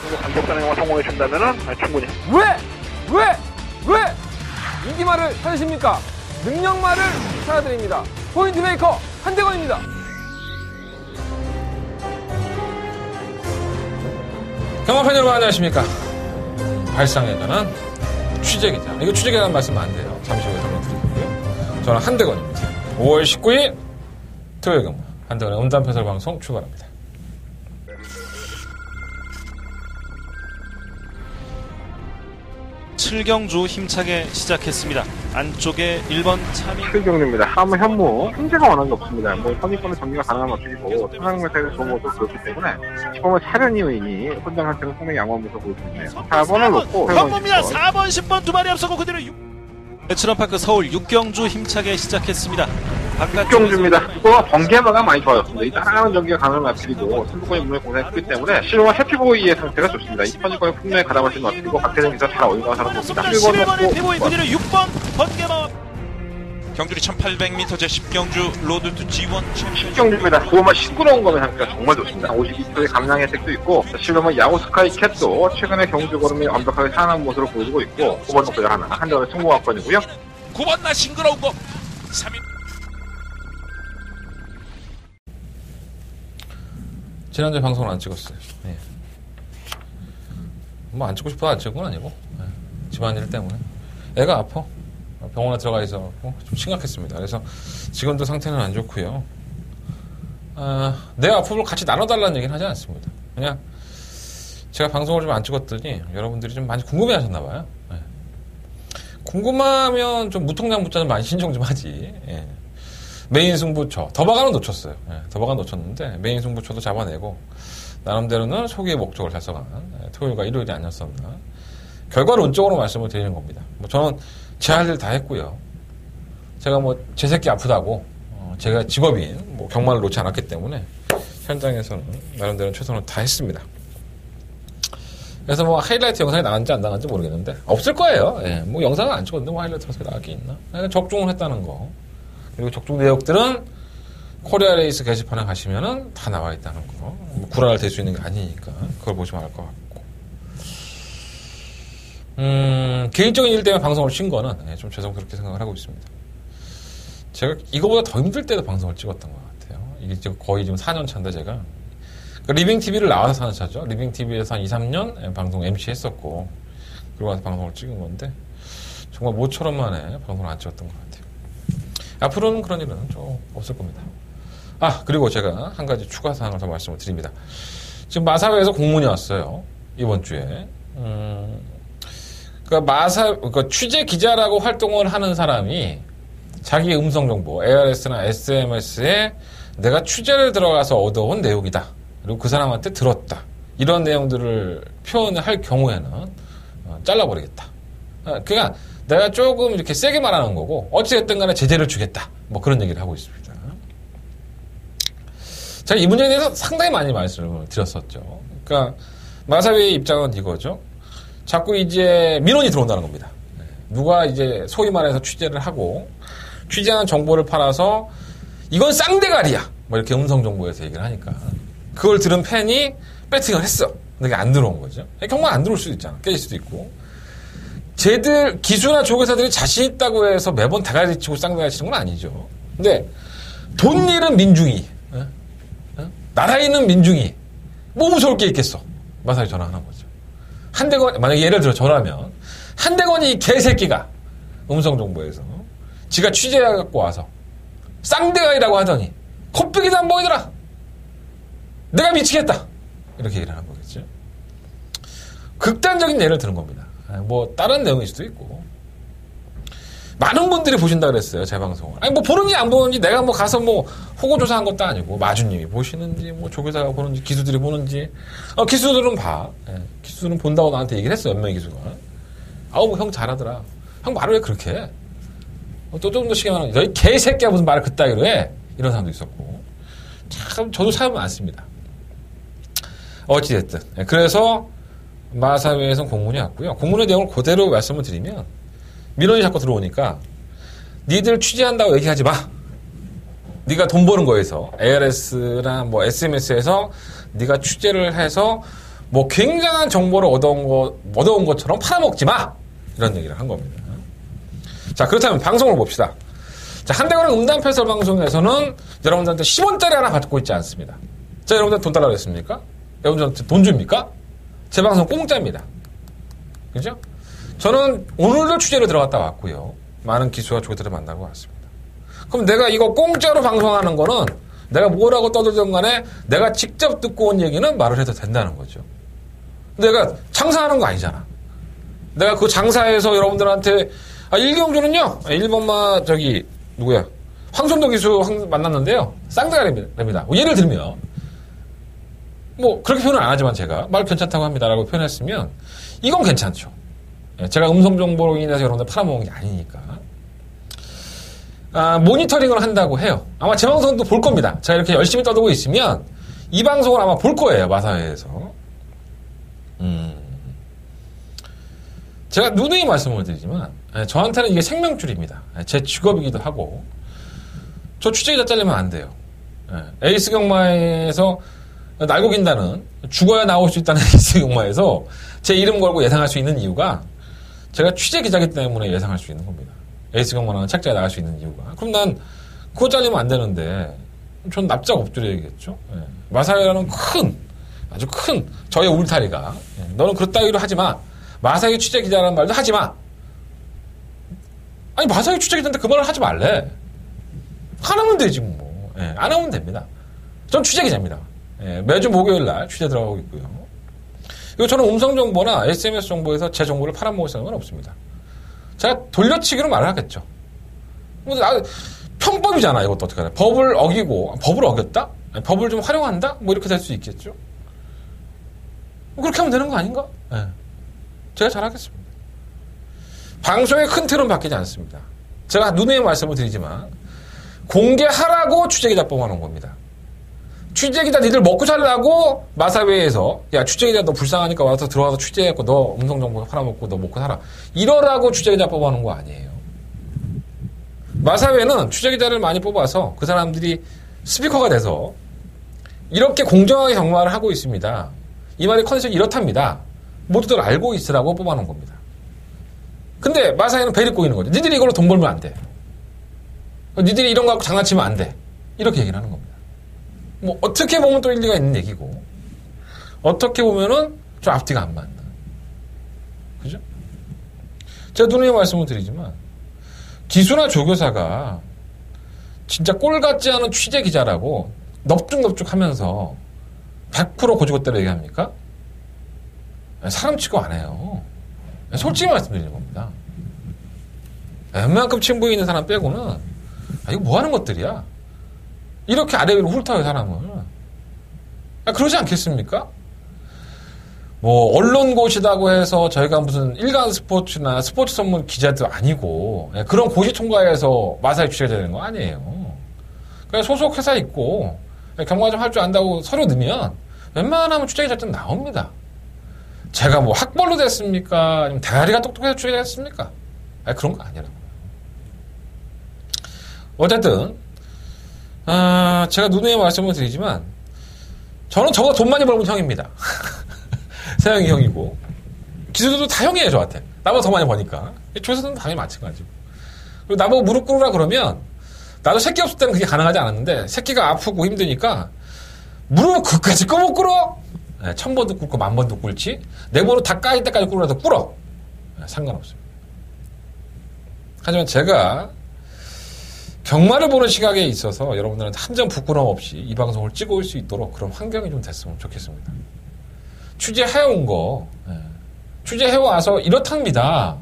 정도 감독단에 성공해 준다면은 충분히. 왜 인기말을 찾으십니까? 능력말을 찾아드립니다. 포인트 메이커 한대건입니다. 경마팬 여러분 안녕하십니까? 발상에 관한 취재기자. 이거 취재기자라는 말씀 안 돼요. 잠시 후에 설명드리고요. 저는 한대건입니다. 5월 19일 토요일 경마 한대건의 음담패설 방송 출발합니다. 칠경주 힘차게 시작했습니다. 안쪽에 1번 차민 7경주입니다. 다음은 현무. 현재가 원한 게 없습니다. 선입권의 정리가 가능한 것들이고 천상매사의 좋은 것도 그렇기 때문에 10번은 차련이 의인이 혼장한테는 상당히 양호한 모습을 보여주네요. 4번을 놓고 현무입니다. 4번 10번 두 마리 앞서고 그대로 내추럴파크 서울 6경주 힘차게 시작했습니다. 6경주입니다. 이거 번개마가 많이 좋아졌습니다. 이 따라가는 전기가 가능한 마필이고 승부권의 문에 공략했기 때문에 실로와 해피보이의 상태가 좋습니다. 이 선입권의 풍요에 가담할 수 있는 마필이고 박태정에서 잘 어울려서 하는 겁니다. 7번의 피보이 그대로 6번 번개마 경주리 1800m 제10경주 로드 투 G1 10경주입니다. 그거만 시끄러운 거면 상태가 정말 좋습니다. 52초의 감량 혜택도 있고 실로만 야구 스카이 캣도 최근에 경주 걸음이 완벽하게 살아난 모습을 보여주고 있고 9번 놓고자 하나 한대원의 승부왕권이고요. 9번 나 싱그러운 거 3위 지난주에 방송을 안 찍었어요. 예. 뭐 안 찍고 싶어서 안 찍은 건 아니고 집안일 때문에 애가 아파. 병원에 들어가 있어서 좀 심각했습니다. 그래서 지금도 상태는 안 좋고요. 내 아픔을 같이 나눠달라는 얘기는 하지 않습니다. 그냥 제가 방송을 좀 안 찍었더니 여러분들이 좀 많이 궁금해하셨나 봐요. 예. 궁금하면 좀 무통장부자는 많이 신청 좀 하지. 예. 메인 승부처 더바가는 놓쳤어요. 예. 더바가 놓쳤는데 메인 승부처도 잡아내고 나름대로는 소기의 목적을 달성한 토요일과 일요일이 아니었었나. 결과론적으로 말씀을 드리는 겁니다. 저는 제 할 일 다 했고요. 제가 제 새끼 아프다고 제가 직업인 경마를 놓지 않았기 때문에 현장에서는 나름대로 최선을 다 했습니다. 그래서 하이라이트 영상이 나갔는지 안 나갔는지 모르겠는데 없을 거예요. 예. 영상은 안 찍었는데 하이라이트 영상이 나가긴 있나? 적중을 했다는 거. 그리고 적중 내역들은 코리아 레이스 게시판에 가시면은 다 나와 있다는 거. 구라를 댈 수 있는 게 아니니까 그걸 보시면 알 것 같고. 개인적인 일 때문에 방송을 쉰 거는 좀 죄송스럽게 생각을 하고 있습니다. 제가 이거보다 더 힘들 때도 방송을 찍었던 것 같아요. 이게 지금 거의 지금 4년 차인데 제가 리빙TV를 나와서 4년 차죠. 리빙TV에서 한 2, 3년 방송 MC 했었고 그러고 나서 방송을 찍은 건데 정말 모처럼 만에 방송을 안 찍었던 것 같아요. 앞으로는 그런 일은 좀 없을 겁니다. 그리고 제가 한 가지 추가 사항을 더 말씀을 드립니다. 지금 마사회에서 공문이 왔어요. 이번 주에. 그러니까 취재 기자라고 활동을 하는 사람이 자기 음성 정보, ARS나 SMS에 내가 취재를 들어가서 얻어온 내용이다. 그리고 그 사람한테 들었다. 이런 내용들을 표현을 할 경우에는 잘라버리겠다. 그러니까 내가 조금 이렇게 세게 말하는 거고 어찌됐든 간에 제재를 주겠다. 그런 얘기를 하고 있습니다. 제가 이 문제에 대해서 상당히 많이 말씀을 드렸었죠. 그러니까 마사회의 입장은 이거죠. 자꾸 이제 민원이 들어온다는 겁니다. 누가 이제 소위 말해서 취재를 하고 취재한 정보를 팔아서 이건 쌍대가리야. 이렇게 음성 정보에서 얘기를 하니까 그걸 들은 팬이 배팅을 했어. 근데 이게 안 들어온 거죠. 경마 안 들어올 수도 있잖아. 깨질 수도 있고. 쟤들 기수나 조교사들이 자신 있다고 해서 매번 대가리 치고 쌍대가리 치는 건 아니죠. 근데 돈 잃은 민중이 나라에 있는 민중이 뭐 무서울 게 있겠어. 마사회 전화하는 거죠. 한대건, 만약에 예를 들어 저라면, 한대건이 이 개새끼가 음성정보에서 지가 취재해갖고 와서 쌍대가리라고 하더니 코빼기도 안 보이더라. 내가 미치겠다. 이렇게 얘기를 하는 거겠죠. 극단적인 예를 드는 겁니다. 다른 내용일 수도 있고. 많은 분들이 보신다 그랬어요, 제 방송을. 보는지 안 보는지 내가 가서 호구조사한 것도 아니고, 마주님이 보시는지, 조교사가 보는지, 기수들이 보는지, 기수들은 봐. 기수들은 본다고 나한테 얘기를 했어, 몇 명의 기수가. 형 잘하더라. 형 말을 왜 그렇게 해? 또 좀 더 시계 말하면, 너희 개새끼야 무슨 말을 그따위로 해? 이런 사람도 있었고. 참, 저도 사연 많습니다. 어찌됐든. 그래서, 마사회에서는 공문이 왔고요. 공문의 내용을 그대로 말씀을 드리면, 민원이 자꾸 들어오니까 니들 취재한다고 얘기하지 마. 네가 돈 버는 거에서 ARS나 SMS에서 네가 취재를 해서 뭐 굉장한 정보를 얻어온 것처럼 팔아먹지 마! 이런 얘기를 한 겁니다. 자, 그렇다면 방송을 봅시다. 자, 한대건의 음담패설 방송에서는 여러분들한테 10원짜리 하나 받고 있지 않습니다. 자, 여러분들 돈 달라고 했습니까? 여러분들한테 돈 줍니까? 제 방송 공짜입니다. 그죠? 저는 오늘도 취재로 들어갔다 왔고요. 많은 기수와 조교들을 만나고 왔습니다. 그럼 내가 이거 공짜로 방송하는 거는 내가 뭐라고 떠들든 간에 내가 직접 듣고 온 얘기는 말을 해도 된다는 거죠. 내가 장사하는 거 아니잖아. 내가 그 장사해서 여러분들한테 일경주는요. 1번마 누구야? 황선도 기수 만났는데요. 쌍대가리입니다. 뭐 예를 들면 뭐 그렇게 표현은 안 하지만 제가 말 괜찮다고 합니다라고 표현했으면 이건 괜찮죠. 제가 음성 정보로 인해서 여러분들 팔아먹은 게 아니니까. 모니터링을 한다고 해요. 아마 제 방송도 볼 겁니다. 제가 이렇게 열심히 떠들고 있으면 이 방송을 아마 볼 거예요. 마사회에서. 제가 누누이 말씀을 드리지만 저한테는 이게 생명줄입니다. 제 직업이기도 하고 저 취재기자 잘리면 안 돼요. 에이스 경마에서 날고 긴다는 죽어야 나올 수 있다는 에이스 경마에서 제 이름 걸고 예상할 수 있는 이유가 제가 취재기자이기 때문에 예상할 수 있는 겁니다. 에이스 경마라는 책자에 나갈 수 있는 이유가. 그럼 난 그거 잘리면 안 되는데 전 납작 엎드려야겠죠. 마사회라는 아주 큰 저의 울타리가 너는 그렇다기로 하지 마. 마사회 취재기자라는 말도 하지 마. 아니 마사회 취재기자인데 그 말을 하지 말래. 안 하면 되지 뭐. 안 하면 됩니다. 전 취재기자입니다. 매주 목요일날 취재 들어가고 있고요. 그리고 저는 음성정보나 SMS 정보에서 제 정보를 팔아먹을 생각은 없습니다. 제가 돌려치기로 말을 하겠죠. 편법이잖아, 이것도 어떻게 하냐. 법을 어겼다? 아니, 법을 좀 활용한다? 뭐 이렇게 될 수 있겠죠. 그렇게 하면 되는 거 아닌가? 제가 잘하겠습니다. 방송의 큰 틀은 바뀌지 않습니다. 제가 누누이 말씀을 드리지만 공개하라고 취재기자 뽑아놓은 겁니다. 취재기자 니들 먹고 살라고 마사회에서 야 취재기자 너 불쌍하니까 와서 들어와서 취재했고 너 음성정보 팔아먹고 너 먹고 살아 이러라고 취재기자 뽑아놓은 거 아니에요. 마사회는 취재기자를 많이 뽑아서 그 사람들이 스피커가 돼서 이렇게 공정하게 경마를 하고 있습니다. 이 말의 컨셉이 이렇답니다. 모두들 알고 있으라고 뽑아놓은 겁니다. 근데 마사회는 배를 꼬이는 거죠. 니들이 이걸로 돈 벌면 안 돼. 니들이 이런 거 갖고 장난치면 안 돼. 이렇게 얘기를 하는 겁니다. 뭐 어떻게 보면 또 일리가 있는 얘기고 어떻게 보면은 좀 앞뒤가 안 맞는. 그죠? 제가 누누이 말씀을 드리지만 기수나 조교사가 진짜 꼴 같지 않은 취재 기자라고 넙죽넙죽 하면서 100% 고지고대로 얘기합니까? 사람 취급 안 해요. 솔직히 말씀드리는 겁니다. 웬만큼 친분이 있는 사람 빼고는 이거 뭐 하는 것들이야? 이렇게 아래 위로 훑어요, 사람을. 그러지 않겠습니까? 뭐, 언론고시다고 해서 저희가 무슨 일간 스포츠나 스포츠 전문 기자도 아니고, 그런 고시 통과해서 마사회 취재가 되는 거 아니에요. 그냥 소속 회사 있고, 경마 좀 할 줄 안다고 서류 넣으면, 웬만하면 취재기자들 나옵니다. 제가 뭐 학벌로 됐습니까? 아니면 대가리가 똑똑해서 취재가 됐습니까? 그런 거 아니라고요. 어쨌든, 제가 누누이 말씀을 드리지만, 저는 저보다 돈 많이 벌면 형입니다. 세영이 형이고. 기수들도 다 형이에요, 저한테. 나보다 더 많이 버니까. 조사들은 당연히 마찬가지고. 그리고 나보고 무릎 꿇으라 그러면, 나도 새끼 없을 때는 그게 가능하지 않았는데, 새끼가 아프고 힘드니까, 무릎을 그까지 못 꿇어? 1000번도 꿇고 10,000번도 꿇지? 내 무릎 다 까일 때까지 꿇으라도 꿇어! 상관없습니다. 하지만 제가, 경마를 보는 시각에 있어서 여러분들한테 한 점 부끄러움 없이 이 방송을 찍어올 수 있도록 그런 환경이 좀 됐으면 좋겠습니다. 취재해온 거, 취재해와서 이렇답니다.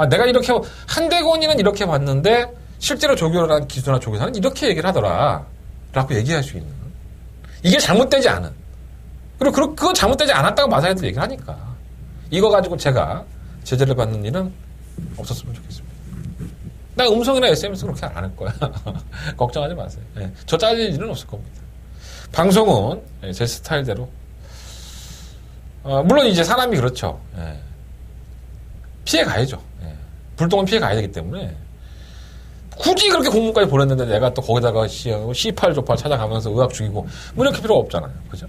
내가 이렇게, 한대건이는 이렇게 봤는데, 실제로 조교라는 기수나 조교사는 이렇게 얘기를 하더라. 라고 얘기할 수 있는. 이게 잘못되지 않은. 그리고 그건 잘못되지 않았다고 마사회도 얘기를 하니까. 이거 가지고 제가 제재를 받는 일은 없었으면 좋겠습니다. 나 음성이나 SMS 그렇게 안 할 거야. 걱정하지 마세요. 저 잘릴 일은 없을 겁니다. 방송은 제 스타일대로. 물론 이제 사람이 그렇죠. 피해 가야죠. 불똥은 피해 가야 되기 때문에. 굳이 그렇게 공문까지 보냈는데 내가 또 거기다가 C8, 조팔 찾아가면서 의학 죽이고 뭐 이렇게 필요가 없잖아요. 그죠?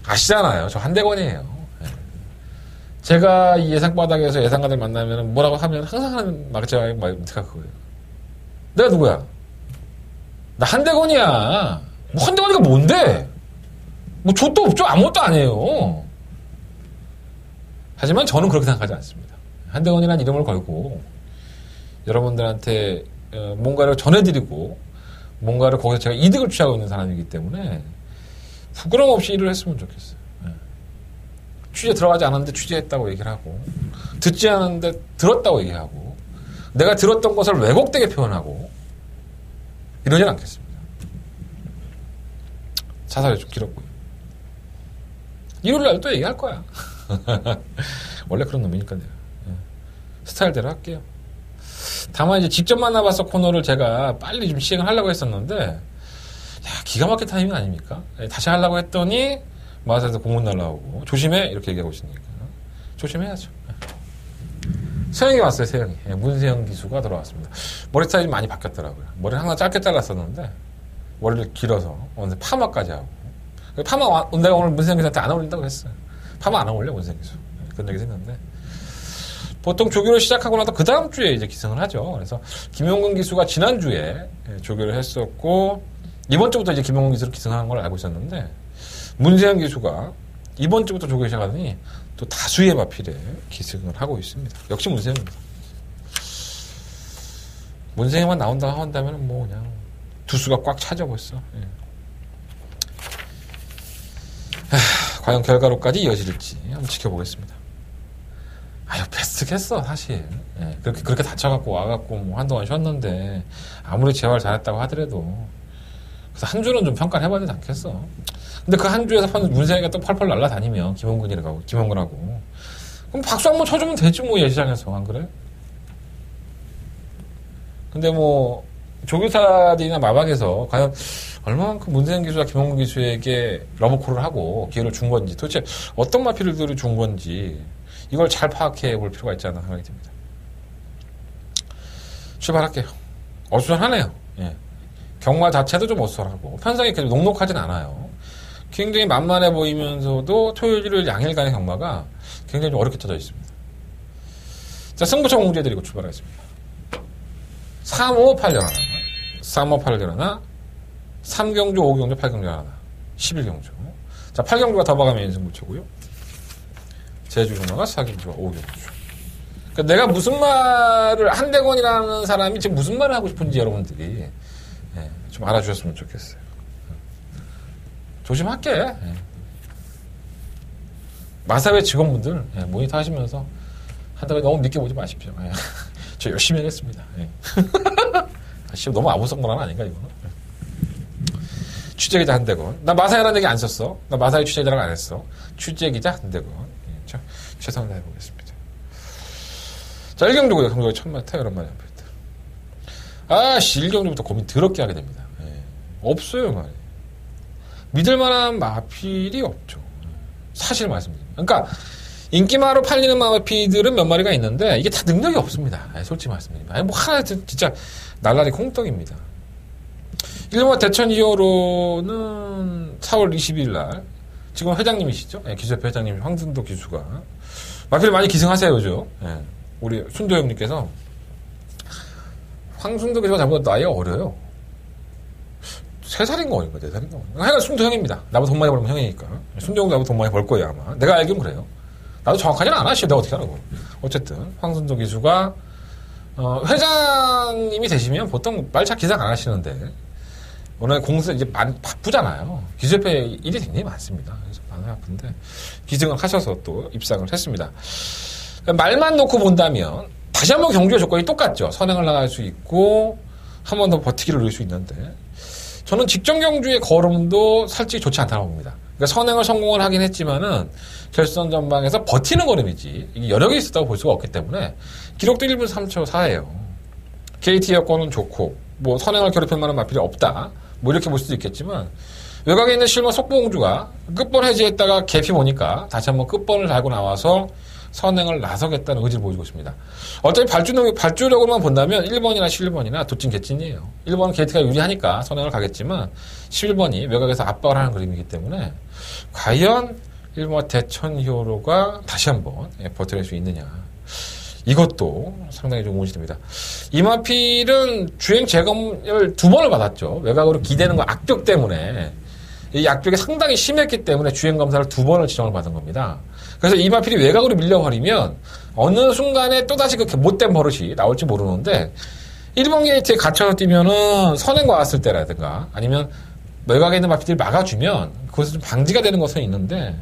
아시잖아요. 저 한대건이에요. 예. 제가 이 예상바닥에서 예상가들 만나면 뭐라고 하면 항상 하는 말제가 그거예요. 내가 누구야? 나 한대건이야. 뭐 한대건이가 뭔데? 뭐 족도 없죠. 아무것도 아니에요. 하지만 저는 그렇게 생각하지 않습니다. 한대건이라는 이름을 걸고 여러분들한테 뭔가를 전해드리고 뭔가를 거기서 제가 이득을 취하고 있는 사람이기 때문에 부끄럼 없이 일을 했으면 좋겠어요. 취재 들어가지 않았는데 취재했다고 얘기를 하고 듣지 않았는데 들었다고 얘기하고 내가 들었던 것을 왜곡되게 표현하고 이러진 않겠습니다. 자살이 좀 길었고요. 일요일날 또 얘기할 거야. 원래 그런 놈이니까 내가 스타일대로 할게요. 다만 이제 직접 만나봐서 코너를 제가 빨리 좀 시행을 하려고 했었는데 야, 기가 막힌 타이밍 아닙니까? 다시 하려고 했더니 마사에서 공문 날라오고 조심해 이렇게 얘기하고 있으니까 조심해야죠. 세영이 왔어요. 세영이. 문세영 기수가 돌아왔습니다. 머리 스타일이 많이 바뀌었더라고요. 머리를 항상 짧게 잘랐었는데 머리를 길어서 오늘 파마까지 하고 파마 내가 오늘 문세영 기수한테 안 어울린다고 했어요. 파마 안 어울려 문세영 기수. 그런 얘기 했는데 보통 조교를 시작하고 나서 그 다음 주에 이제 기승을 하죠. 그래서 김용근 기수가 지난주에 조교를 했었고 이번 주부터 이제 김용근 기수를 기승하는 걸 알고 있었는데 문세영 기수가 이번 주부터 조교 시작하더니 또 다수의 마필에 기승을 하고 있습니다. 역시 문세영입니다. 문세영만 나온다고 한다면 뭐 그냥 두수가 꽉 차져 벌써. 예. 과연 결과로까지 이어질지 한번 지켜보겠습니다. 아유, 패스트겠어, 사실. 예, 그렇게 다쳐갖고 와갖고 뭐 한동안 쉬었는데, 아무리 재활 잘했다고 하더라도, 그래서 한 주는 좀 평가를 해봐야 되지 않겠어. 근데 그 한 주에서 문세영이가 또 펄펄 날아다니면, 김원근하고. 그럼 박수 한번 쳐주면 되지, 뭐, 예시장에서. 안 그래? 근데 뭐, 조교사들이나 마박에서 과연 얼마만큼 문세영 기수와 김원근 기수에게 러브콜을 하고 기회를 준 건지, 도대체 어떤 마필들을 준 건지, 이걸 잘 파악해 볼 필요가 있지 않나 생각이 듭니다. 출발할게요. 어수선하네요. 예. 경마 자체도 좀 어수선하고 편성이 계속 녹록하진 않아요. 굉장히 만만해 보이면서도 토요일, 일요일 양일간의 경마가 굉장히 좀 어렵게 쳐져 있습니다. 자, 승부처 공지해드리고 출발하겠습니다. 358년 하나, 358년 하나, 3경주, 5경주, 8경주 하나, 11경주. 자, 8경주가 더 봐가면 승부처고요. 제주경마가 4경주와 5경주. 그러니까 내가 무슨 말을, 한대건이라는 사람이 지금 무슨 말을 하고 싶은지 여러분들이 좀 알아주셨으면 좋겠어요. 조심할게. 마사회 직원분들 모니터 하시면서 한대건 너무 믿게 보지 마십시오. 저 열심히 하겠습니다. 너무 아무성문화는 아닌가 이거는. 취재기자 한대건. 나 마사회라는 얘기 안 썼어. 나 마사회 취재기자라고 안 했어. 취재기자 한대건. 최선을 다해보겠습니다. 자, 1경주고요. 경주가 1000m 이런 말이 앞에 있다. 1경주부터 고민 더럽게 하게 됩니다. 없어요, 말이. 믿을만한 마필이 없죠. 사실 말씀드립니다. 그러니까 인기마로 팔리는 마필들은 몇 마리가 있는데 이게 다 능력이 없습니다. 솔직히 말씀드립니다. 뭐 하나 진짜 날라리 콩떡입니다. 일본 대천 2호로는 4월 20일 날 지금 회장님이시죠? 기수협회 회장님 황순도 기수가 마필 많이 기승하세요, 요즘. 우리 순도 형님께서 황순도 기수가 잘못해도 나이가 어려요. 3살인가 어린가 4살인가. 하여간 순도 형입니다. 나보다 돈 많이 벌면 형이니까. 순도 형도 나보다 돈 많이 벌 거예요, 아마. 내가 알기는 그래요. 나도 정확하지는 않아. 내가 어떻게 하라고. 어쨌든 황순도 기수가 회장님이 되시면 보통 말차 기상 안 하시는데 오늘 공사 이제 많이 바쁘잖아요. 기수협회 일이 굉장히 많습니다. 그래서 많이 바쁜데 기승을 하셔서 또 입상을 했습니다. 말만 놓고 본다면 다시 한번 경주의 조건이 똑같죠. 선행을 나갈 수 있고 한 번 더 버티기를 누릴 수 있는데 저는 직전 경주의 걸음도 솔직히 좋지 않다고 봅니다. 그러니까 선행을 성공을 하긴 했지만은 결선 전방에서 버티는 걸음이지 이게 여력이 있었다고 볼 수가 없기 때문에 기록도 1분 3초 4예요. KT 여건은 좋고 뭐 선행을 괴롭힐 만한 마필이 없다. 뭐 이렇게 볼 수도 있겠지만 외곽에 있는 실버 속보공주가 끝번 해지했다가 개피 보니까 다시 한번 끝번을 달고 나와서 선행을 나서겠다는 의지를 보여주고 있습니다. 어차피 발주력으로만 본다면 1번이나 11번이나 도찐 개찐이에요. 1번은 게이트가 유리하니까 선행을 가겠지만 11번이 외곽에서 압박을 하는 그림이기 때문에 과연 1번 대천 히어로가 다시 한번 버텨낼 수 있느냐. 이것도 상당히 좀 의문시됩니다. 이마필은 주행 재검을 2번을 받았죠. 외곽으로 기대는 거 악벽 때문에. 이 악벽이 상당히 심했기 때문에 주행 검사를 2번을 지정을 받은 겁니다. 그래서 이마필이 외곽으로 밀려버리면 어느 순간에 또다시 그 못된 버릇이 나올지 모르는데 1번 게이트에 갇혀서 뛰면은 선행과 왔을 때라든가 아니면 외곽에 있는 마필들이 막아주면 그것은 좀 방지가 되는 것은 있는데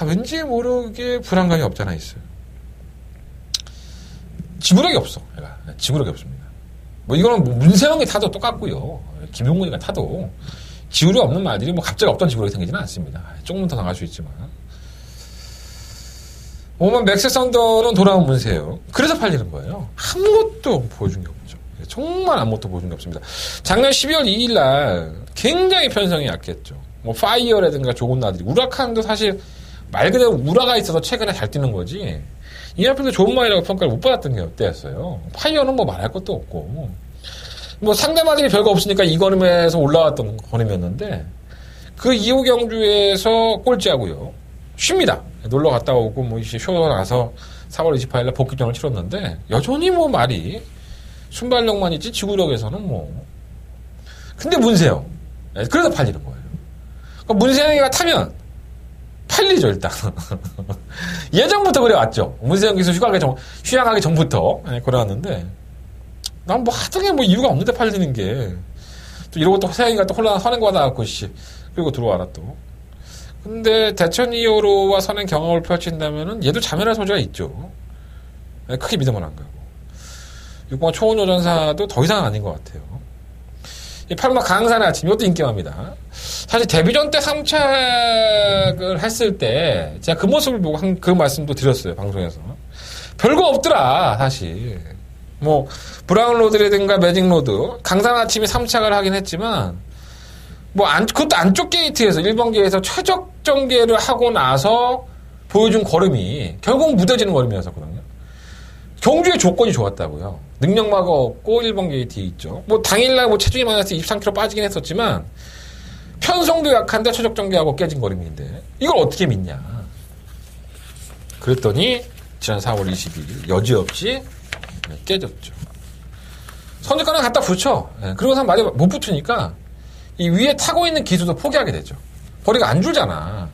왠지 모르게 불안감이 없잖아 있어요. 지구력이 없어. 얘가. 지구력이 없습니다. 뭐 이거는 뭐 문세영이 타도 똑같고요. 김용문이가 타도 지구력 없는 말들이 뭐 갑자기 없던 지구력이 생기지는 않습니다. 조금 더 나갈 수 있지만. 오만 맥스 썬더는 돌아온 문세영. 그래서 팔리는 거예요. 아무것도 보여준 게 없죠. 정말 아무것도 보여준 게 없습니다. 작년 12월 2일 날 굉장히 편성이 약했죠. 뭐 파이어라든가 좋은 나들이. 우라칸도 사실 말 그대로 우라가 있어서 최근에 잘 뛰는 거지. 이 앞에서 좋은 말이라고 평가를 못 받았던 게 어때였어요. 파이어는 뭐 말할 것도 없고. 뭐 상대마들이 별거 없으니까 이 걸음에서 올라왔던 걸음이었는데 그 이후 경주에서 꼴찌하고요. 쉽니다. 놀러 갔다 오고 뭐 이제 쇼 나서 4월 28일 날 복귀전을 치렀는데 여전히 뭐 말이 순발력만 있지 지구력에서는 뭐. 근데 문세영. 그래서 팔리는 거예요. 그러니까 문세영이가 타면 팔리죠, 일단. 예전부터 그래왔죠. 문세영 기수 휴양하기 전부터. 그래왔는데, 난 뭐 하등에 뭐 이유가 없는데 팔리는 게. 또 이러고 또 세영이가 또 혼란, 선행받아갖고, 그리고 들어와라 또. 근데 대천 히어로와 선행 경험을 펼친다면은 얘도 자멸할 소지가 있죠. 크게 믿으면 안 가고. 6번 초원 요전사도 더 이상은 아닌 것 같아요. 이 8번 강산의 아침, 이것도 인기합니다. 사실 데뷔전 때 3착을 했을 때 제가 그 모습을 보고 그 말씀도 드렸어요, 방송에서. 별거 없더라, 사실. 뭐 브라운 로드라든가 매직 로드, 강산의 아침이 3착을 하긴 했지만 뭐 그것도 안쪽 게이트에서 1번 게이트에서 최적 전개를 하고 나서 보여준 걸음이 결국 무뎌지는 걸음이었었거든요. 경주의 조건이 좋았다고요. 능력마가 없고 1번 게이트에 있죠. 뭐 당일날 뭐 체중이 마이너스 23kg 빠지긴 했었지만 편성도 약한데 최적 전개하고 깨진 걸음인데 이걸 어떻게 믿냐. 그랬더니 지난 4월 22일 여지없이 깨졌죠. 선두권을 갖다 붙여. 그러고서 말이 못 붙으니까 이 위에 타고 있는 기수도 포기하게 되죠. 거리가 안 줄잖아.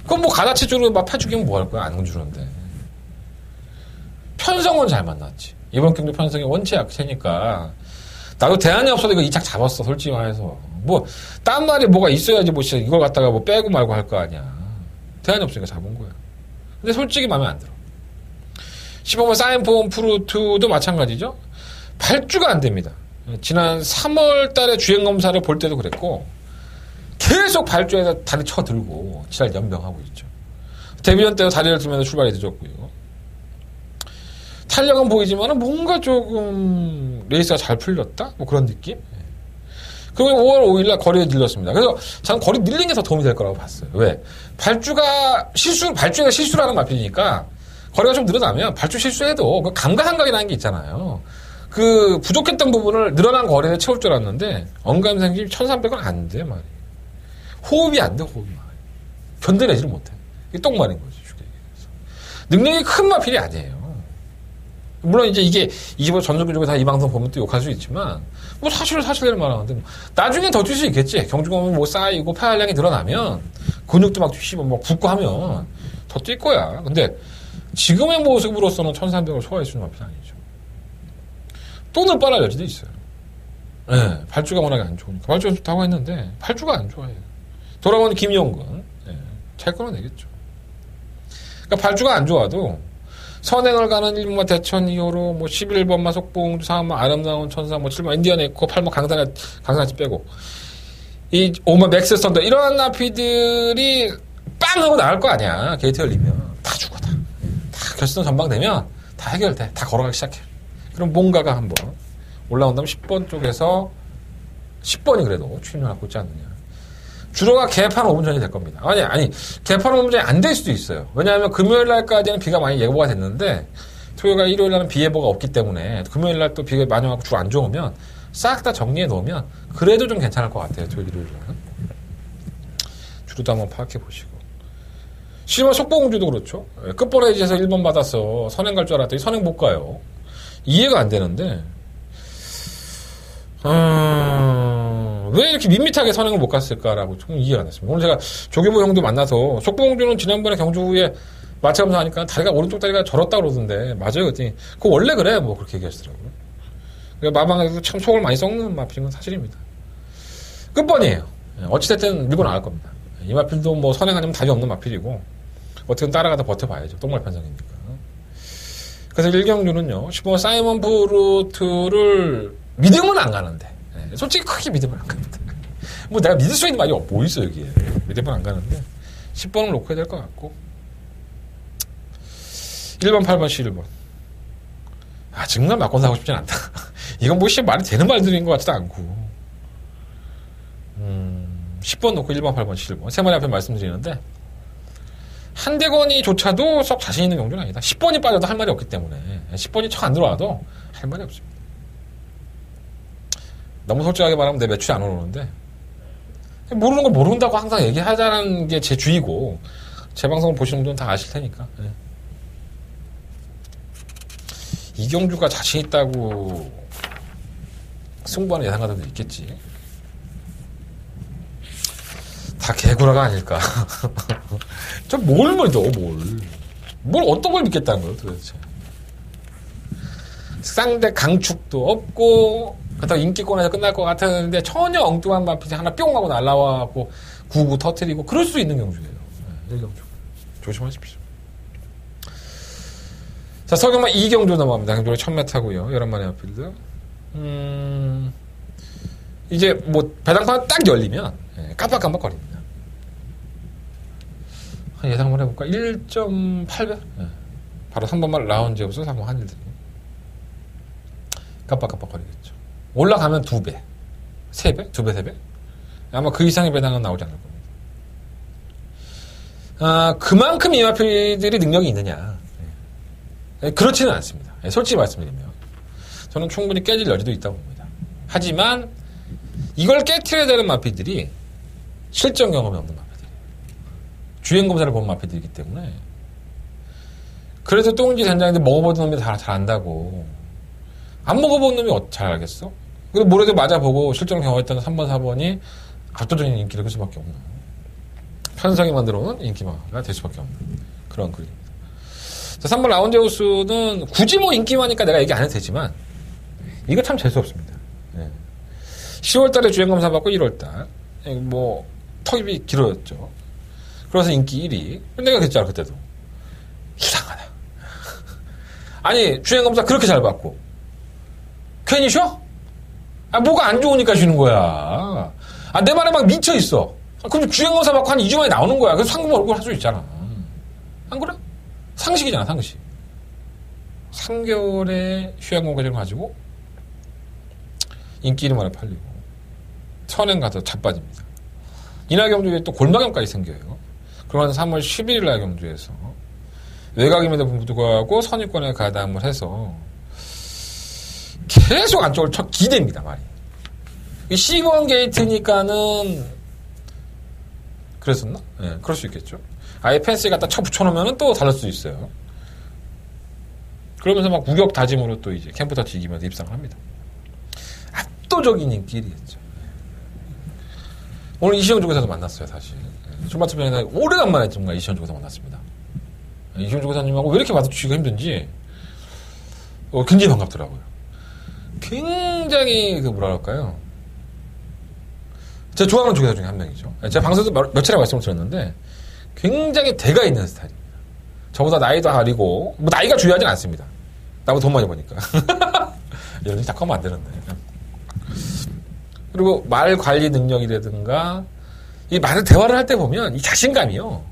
그럼 뭐 가다치주로 막 파죽이면 뭐 할 거야. 안 주는데. 편성은 잘 만났지. 이번 경주 편성이 원체 약체니까 나도 대안이 없어도 이거 2착 잡았어. 솔직히 말해서. 뭐 딴 말이 뭐가 있어야지 뭐 이걸 갖다가 뭐 빼고 말고 할 거 아니야. 대안이 없으니까 잡은 거야. 근데 솔직히 마음에 안 들어. 15번 사인폰 프루2도 마찬가지죠. 발주가 안 됩니다. 지난 3월 달에 주행검사를 볼 때도 그랬고 계속 발주에서 다리 쳐들고 지랄 연병하고 있죠. 데뷔전 때도 다리를 들면서 출발이 늦었고요. 탄력은 보이지만 뭔가 조금 레이스가 잘 풀렸다? 뭐 그런 느낌? 그리고 5월 5일날 거리에 늘렸습니다. 그래서 저는 거리 늘린 게 더 도움이 될 거라고 봤어요. 왜? 발주가 실수라는 마필이니까 거리가 좀 늘어나면 발주 실수해도 그 감가상각이라는 게 있잖아요. 그 부족했던 부분을 늘어난 거리를 채울 줄 알았는데 언감생심 1300은 안 돼 말이에요. 호흡이 안 돼. 호흡이 견뎌내지를 못해. 이게 똥말인 거지. 능력이 큰 마필이 아니에요. 물론 이제 이게 25 전국적으로 다 이 방송 보면 또 욕할 수 있지만 뭐 사실을 말하는데 뭐 나중엔 더 뛸 수 있겠지. 경주공은 뭐 쌓이고 폐활량이 늘어나면 근육도 막 휘고 뭐 붓고 하면 더 뛸 거야. 근데 지금의 모습으로서는 1300을 소화할 수 있는 마필이 아니죠. 또 늘빨할 여지도 있어요. 네, 발주가 워낙에 안 좋으니까. 발주가 좋다고 했는데 발주가 안 좋아요. 돌아온 김용근 잘 끌어내겠죠. 그러니까 발주가 안 좋아도 선행을 가는 1번마 대천 히어로, 뭐 11번마 속봉주, 4번마 아름다운 천사, 뭐 7번 인디언 에코, 8번 강산아치 빼고 이 5번 맥스 썬더 이런 나피들이 빵 하고 나갈 거 아니야. 게이트 열리면 다 죽어 다 결승 전방되면 다 해결돼. 다 걸어가기 시작해. 그럼 뭔가가 한번 올라온다면 10번 쪽에서 10번이 그래도 출연을 갖고 있지 않느냐. 주로가 개판 5분 전이 될 겁니다. 아니, 개판 5분 전이 안 될 수도 있어요. 왜냐하면 금요일 날까지는 비가 많이 예보가 됐는데, 토요일과 일요일 날은 비 예보가 없기 때문에, 금요일 날 또 비가 많이 와서 주 안 좋으면, 싹 다 정리해 놓으면, 그래도 좀 괜찮을 것 같아요, 토요일, 일요일 날은. 주로도 한번 파악해 보시고. 실버 속보공주도 그렇죠. 끝번에지에서 1번 받아서 선행 갈 줄 알았더니 선행 못 가요. 이해가 안 되는데, 왜 이렇게 밋밋하게 선행을 못 갔을까라고 좀 이해가 안 됐습니다. 오늘 제가 조규보 형도 만나서 속보공주는 지난번에 경주 후에 마찰검사 하니까 다리가 오른쪽 다리가 절었다 그러던데 맞아요 그랬더니 그거 원래 그래 뭐 그렇게 얘기하시더라고요. 그러니까 마방에서 참 속을 많이 썩는 마필인 건 사실입니다. 끝번이에요. 어찌됐든 밀고 나갈 겁니다. 이 마필도 뭐 선행 아니면 답이 없는 마필이고 어떻게든 따라가다 버텨봐야죠. 똥말 판정이니까. 그래서 1경주는요 10번 사이먼 프루트를 믿으면 안 가는데 솔직히 크게 믿으면 안 갑니다. 뭐 내가 믿을 수 있는 말이 뭐 있어 여기에. 믿으면 안 가는데 10번을 놓고 해야 될 것 같고 1번, 8번, 11번. 정말 막권 사고 싶진 않다. 이건 뭐 말이 되는 말들인 것 같지도 않고 10번 놓고 1번, 8번, 11번. 세 마리 앞에 말씀드리는데 한대건이조차도 썩 자신 있는 경주는 아니다. 10번이 빠져도 할 말이 없기 때문에 10번이 척 안 들어와도 할 말이 없습니다. 너무 솔직하게 말하면 내 매출이 안 오르는데 모르는 걸 모른다고 항상 얘기하자는 게 제 주의고 제 방송을 보시는 분들은 다 아실 테니까 이경주가 자신 있다고 승부하는 예상가들도 있겠지. 다 개구라가 아닐까. 저 뭘 믿어 뭘 어떤 걸 믿겠다는 거예요 도대체. 상대 강축도 없고 그렇다고 인기권에서 끝날 것 같았는데 전혀 엉뚱한 마필이 하나 뿅 하고 날라와갖고 구구 터트리고 그럴 수 있는 경주예요. 1경주 조심하십시오. 자 서경만 2경주 넘어갑니다. 경주로 1000m고요 11마리 마필드. 이제 뭐 배당판 딱 열리면 깜빡깜빡 거립니다. 예상 한번 해볼까? 1.8배? 바로 3번만 라운지에서 3번 한일들이 깜빡깜빡 거리겠죠. 올라가면 2배, 3배? 2배, 3배? 아마 그 이상의 배당은 나오지 않을 겁니다. 그만큼 이 마필들이 능력이 있느냐? 그렇지는 않습니다. 솔직히 말씀드리면 저는 충분히 깨질 여지도 있다고 봅니다. 하지만 이걸 깨트려야 되는 마필들이 실전 경험이 없는 마필들이에요. 주행검사를 본 마필들이기 때문에 그래서 똥지 된장인데 먹어본 놈이 다 잘 안다고. 안 먹어본 놈이 잘 알겠어? 그리고 뭐래도 맞아보고 실전 경험했던 3번, 4번이 압도적인 인기를 끌 수밖에 없는 편성이 만들어오는 인기마가 될 수밖에 없는 그런 그림입니다. 자, 3번 라운제우스는 굳이 뭐 인기마니까 내가 얘기 안 해도 되지만 이거 참 재수없습니다. 10월 달에 주행검사 받고 1월 달 뭐 턱입이 길어졌죠. 그래서 인기 1위. 내가 그랬잖아 그때도. 이상하다. 아니 주행검사 그렇게 잘 받고 괜히 쉬어? 뭐가 안 좋으니까 쉬는 거야. 내 말에 막 미쳐있어. 그럼 주행검사 받고 한 2주 만에 나오는 거야. 그래서 상금 얼굴 할 수 있잖아. 안 그래? 상식이잖아 상식. 3개월의 휴양공 과정을 가지고 인기 1위 만에 팔리고 선행 가서 자빠집니다. 이날 경주에 또 골마경까지 생겨요. 그러면서 3월 11일 날 경주에서 외곽임에도 불구하고 선입권에 가담을 해서 계속 안쪽을 쳐 기대입니다 말이. C1 게이트니까는 그랬었나? 그럴 수 있겠죠. 아예 펜스에 갖다 쳐 붙여놓으면 또 다를 수 있어요. 그러면서 막 우격 다짐으로 또 이제 캠프터치 이기면서 입상을 합니다. 압도적인 인기일이겠죠. 오늘 이시영 쪽에서도 만났어요, 사실. 출마투표에서 오래간만에 정말 이시영 쪽에서 만났습니다. 이시영 조교사님하고 왜 이렇게 마주치기가 힘든지 굉장히 반갑더라고요. 굉장히 뭐랄까요. 제가 좋아하는 조교사 중에 한 명이죠. 제가 방송에서 몇 차례 말씀을 드렸는데 굉장히 대가 있는 스타일입니다. 저보다 나이도 어리고 뭐 나이가 중요하진 않습니다. 나보다 돈 많이 버니까. 이런 짓 하면 안 되는데. 그리고 말 관리 능력이라든가 이 말을 대화를 할 때 보면 이 자신감이요.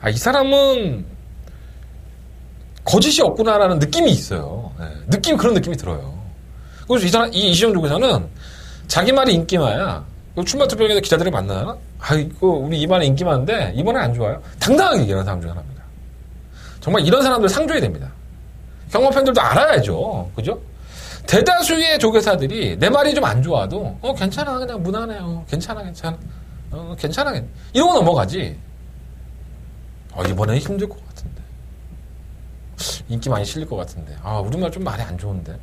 이 사람은 거짓이 없구나라는 느낌이 있어요. 그런 느낌이 들어요. 그래서 이 이시영 조교사는 자기 말이 인기마야. 출마 투표에 기자들을 만나. 이거 우리 이번에 인기 많은데 이번에 안 좋아요. 당당하게 얘기하는 사람 중에 하나입니다. 정말 이런 사람들 상줘야 됩니다. 경마팬들도 알아야죠. 그죠? 대다수의 조계사들이 내 말이 좀 안 좋아도 괜찮아 그냥 무난해요. 괜찮아 괜찮아. 이러고 넘어가지. 이번에 힘들 것 같은데. 인기 많이 실릴 것 같은데. 우리말 좀 말이 안 좋은데.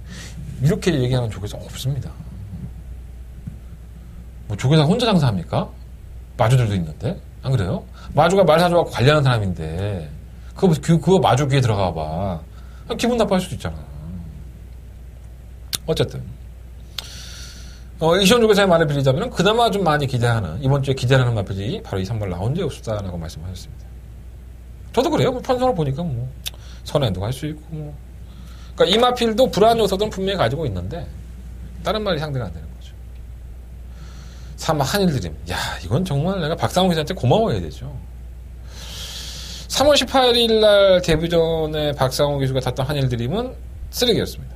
이렇게 얘기하는 조계사 없습니다. 뭐 조계사 혼자 장사합니까? 마주들도 있는데. 안 그래요? 마주가 말 사주하고 관리하는 사람인데 그거 마주 귀에 들어가 봐. 기분 나빠할 수도 있잖아. 어쨌든 이시원 조계사의 말을 빌리자면 그나마 좀 많이 기대하는 이번 주에 기대하는 마필이 바로 이 3번 라운드에 없었다라고 말씀하셨습니다. 저도 그래요. 편성을 보니까 뭐 선행도 할 수 있고 그러니까 이 마필도 불안 요소들은 분명히 가지고 있는데 다른 말이 상대가 안 되는 거죠. 3번 한일드림. 이건 정말 내가 박상욱 기자한테 고마워해야 되죠. 3월 18일 날 데뷔전에 박상욱 기수가 탔던 한일드림은 쓰레기였습니다.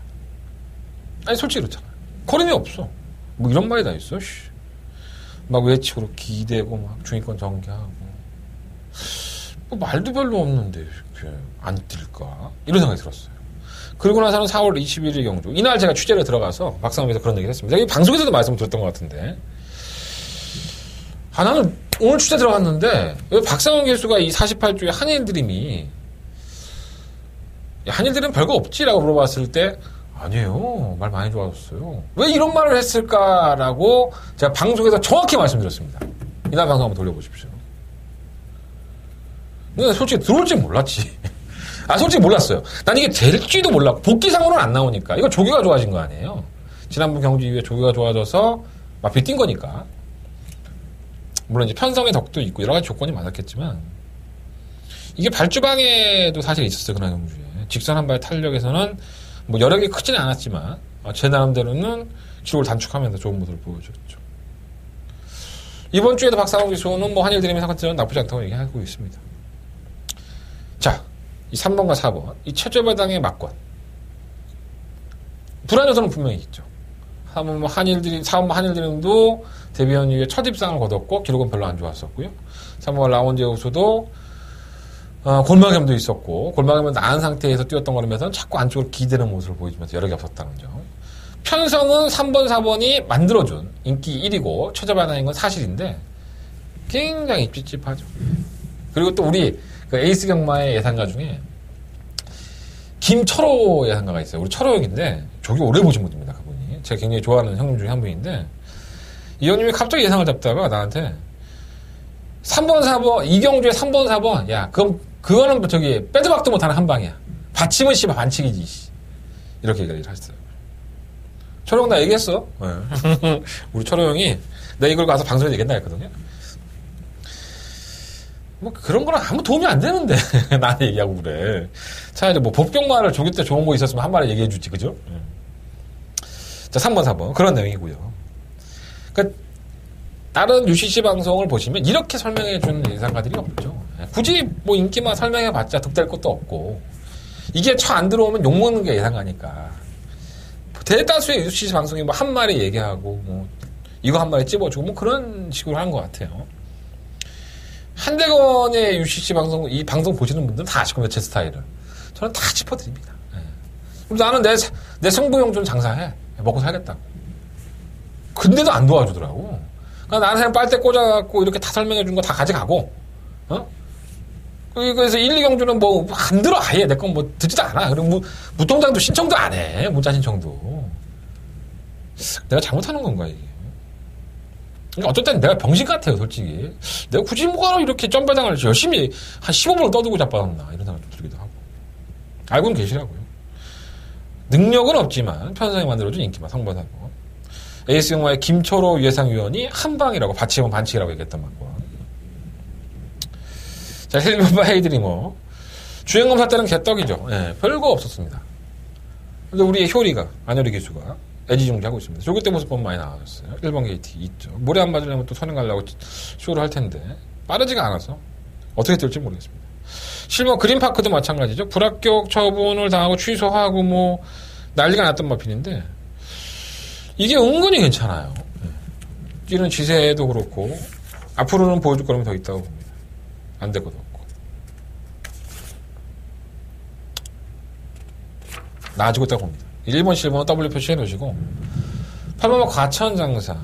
솔직히 그렇잖아요. 거림이 없어. 뭐 이런 말이 다 있어. 막 외측으로 기대고 막 중위권 전개하고 뭐 말도 별로 없는데 안 뛸까 이런 생각이 들었어요. 그리고 나서는 4월 21일 경주 이날 제가 취재를 들어가서 박상욱에서 그런 얘기를 했습니다. 이 방송에서도 말씀을 드렸던 것 같은데 나는 오늘 취재 들어갔는데 왜 박상욱 교수가 이 48주의 한일드림이 한일드림 별거 없지라고 물어봤을 때 아니에요. 말 많이 좋아졌어요. 왜 이런 말을 했을까라고 제가 방송에서 정확히 말씀드렸습니다. 이날 방송 한번 돌려보십시오. 근데 솔직히 들어올지 몰랐지. 솔직히 몰랐어요. 난 이게 될지도 몰랐고 복귀상으로는 안 나오니까 이거 조기가 좋아진 거 아니에요. 지난번 경주 이후에 조기가 좋아져서 마필 뛴 거니까. 물론 이제 편성의 덕도 있고 여러 가지 조건이 많았겠지만 이게 발주방에도 사실 있었어요. 그날 경주에. 직선 한 발 탄력에서는 뭐 여력이 크지는 않았지만 제 나름대로는 기록을 단축하면서 좋은 모습을 보여줬죠. 이번 주에도 박상욱 기수는 뭐 한일드림의 상관점은 나쁘지 않다고 얘기하고 있습니다. 자, 이 3번과 4번 이 최저배당의 막권 불안 요소는 분명히 있죠. 3번 한일드림도 데뷔한 이후에 첫 입상을 거뒀고 기록은 별로 안 좋았었고요. 3번 라운드 여우수도 골마겸도 있었고 골마겸은 나은 상태에서 뛰었던 거라면서 자꾸 안쪽으로 기대는 모습을 보여주면서 여력이 없었다는 점. 편성은 3번, 4번이 만들어준 인기 1위고 최저반항인 건 사실인데 굉장히 찝찝하죠. 그리고 또 우리 그 에이스 경마의 예상가 중에 김철호 예상가가 있어요. 우리 철호 형인데 저기 오래 보신 분입니다. 그분이. 제가 굉장히 좋아하는 형님 중에 한 분인데 이 형님이 갑자기 예상을 잡다가 나한테 3번, 4번 이경주의 3번, 4번 야 그거는 저기 빼도 박도 못하는 한 방이야. 받침은 씨발 반칙이지. 이렇게 얘기를 하셨어요. 철호 형 나 얘기했어. 네. 우리 철호 형이 내가 이걸 가서 방송에서 얘기했나 했거든요. 뭐 그런 거는 아무 도움이 안 되는데 나한테 얘기하고 그래. 차라리 뭐 법경마를 조기 때 좋은 거 있었으면 한 마리 얘기해 주지 그죠? 자 3번 4번 그런 내용이고요. 그러니까 다른 UCC 방송을 보시면 이렇게 설명해 주는 예상가들이 없죠. 굳이 뭐 인기만 설명해 봤자 득될 것도 없고 이게 쳐 안 들어오면 욕먹는 게 예상가니까 대다수의 UCC 방송이 뭐 한 마리 얘기하고 뭐 이거 한 마리 찝어주고 뭐 그런 식으로 하는 것 같아요. 한대건의 UCC 방송, 이 방송 보시는 분들은 다 아실 겁니다, 제 스타일을. 저는 다 짚어드립니다. 네. 나는 내 승부용 좀 장사해. 먹고 살겠다고. 근데도 안 도와주더라고. 그러니까 나는 그냥 빨대 꽂아갖고 이렇게 다 설명해준 거 다 가져가고, 그래서 1, 2경주는 뭐 안 들어, 아예. 내 건 뭐 듣지도 않아. 그리고 무통장도 신청도 안 해. 문자 신청도. 내가 잘못하는 건가, 이게. 그러니까 어떨 땐 내가 병신 같아요, 솔직히. 내가 굳이 뭐하러 이렇게 점배당을 열심히 한 15분을 떠들고 자빠졌나, 이런 생각 좀 들기도 하고. 알고는 계시라고요. 능력은 없지만 편성에 만들어준 인기만 성범하고. 에이스 영화의 김철호 예상위원이 한방이라고, 받치면 반칙이라고 얘기했던 말과. 자, 힐맨바 헤이드리머. 주행검사 때는 개떡이죠. 예, 별거 없었습니다. 근데 우리의 효리가, 안효리 기수가 애지중지하고 있습니다. 조기 때 모습 보면 많이 나와졌어요. 1번 게이트 있죠. 모래 안 맞으려면 또 선행 가려고 쇼를 할 텐데 빠르지가 않아서 어떻게 될지 모르겠습니다. 실버 그린파크도 마찬가지죠. 불합격 처분을 당하고 취소하고 뭐 난리가 났던 마핀인데 이게 은근히 괜찮아요. 뛰는 지세도 그렇고 앞으로는 보여줄 거라면 더 있다고 봅니다. 안 될 것도 없고 나아지고 있다고 봅니다. 1번, 7번은 W 표시해 놓으시고 8번 과천장사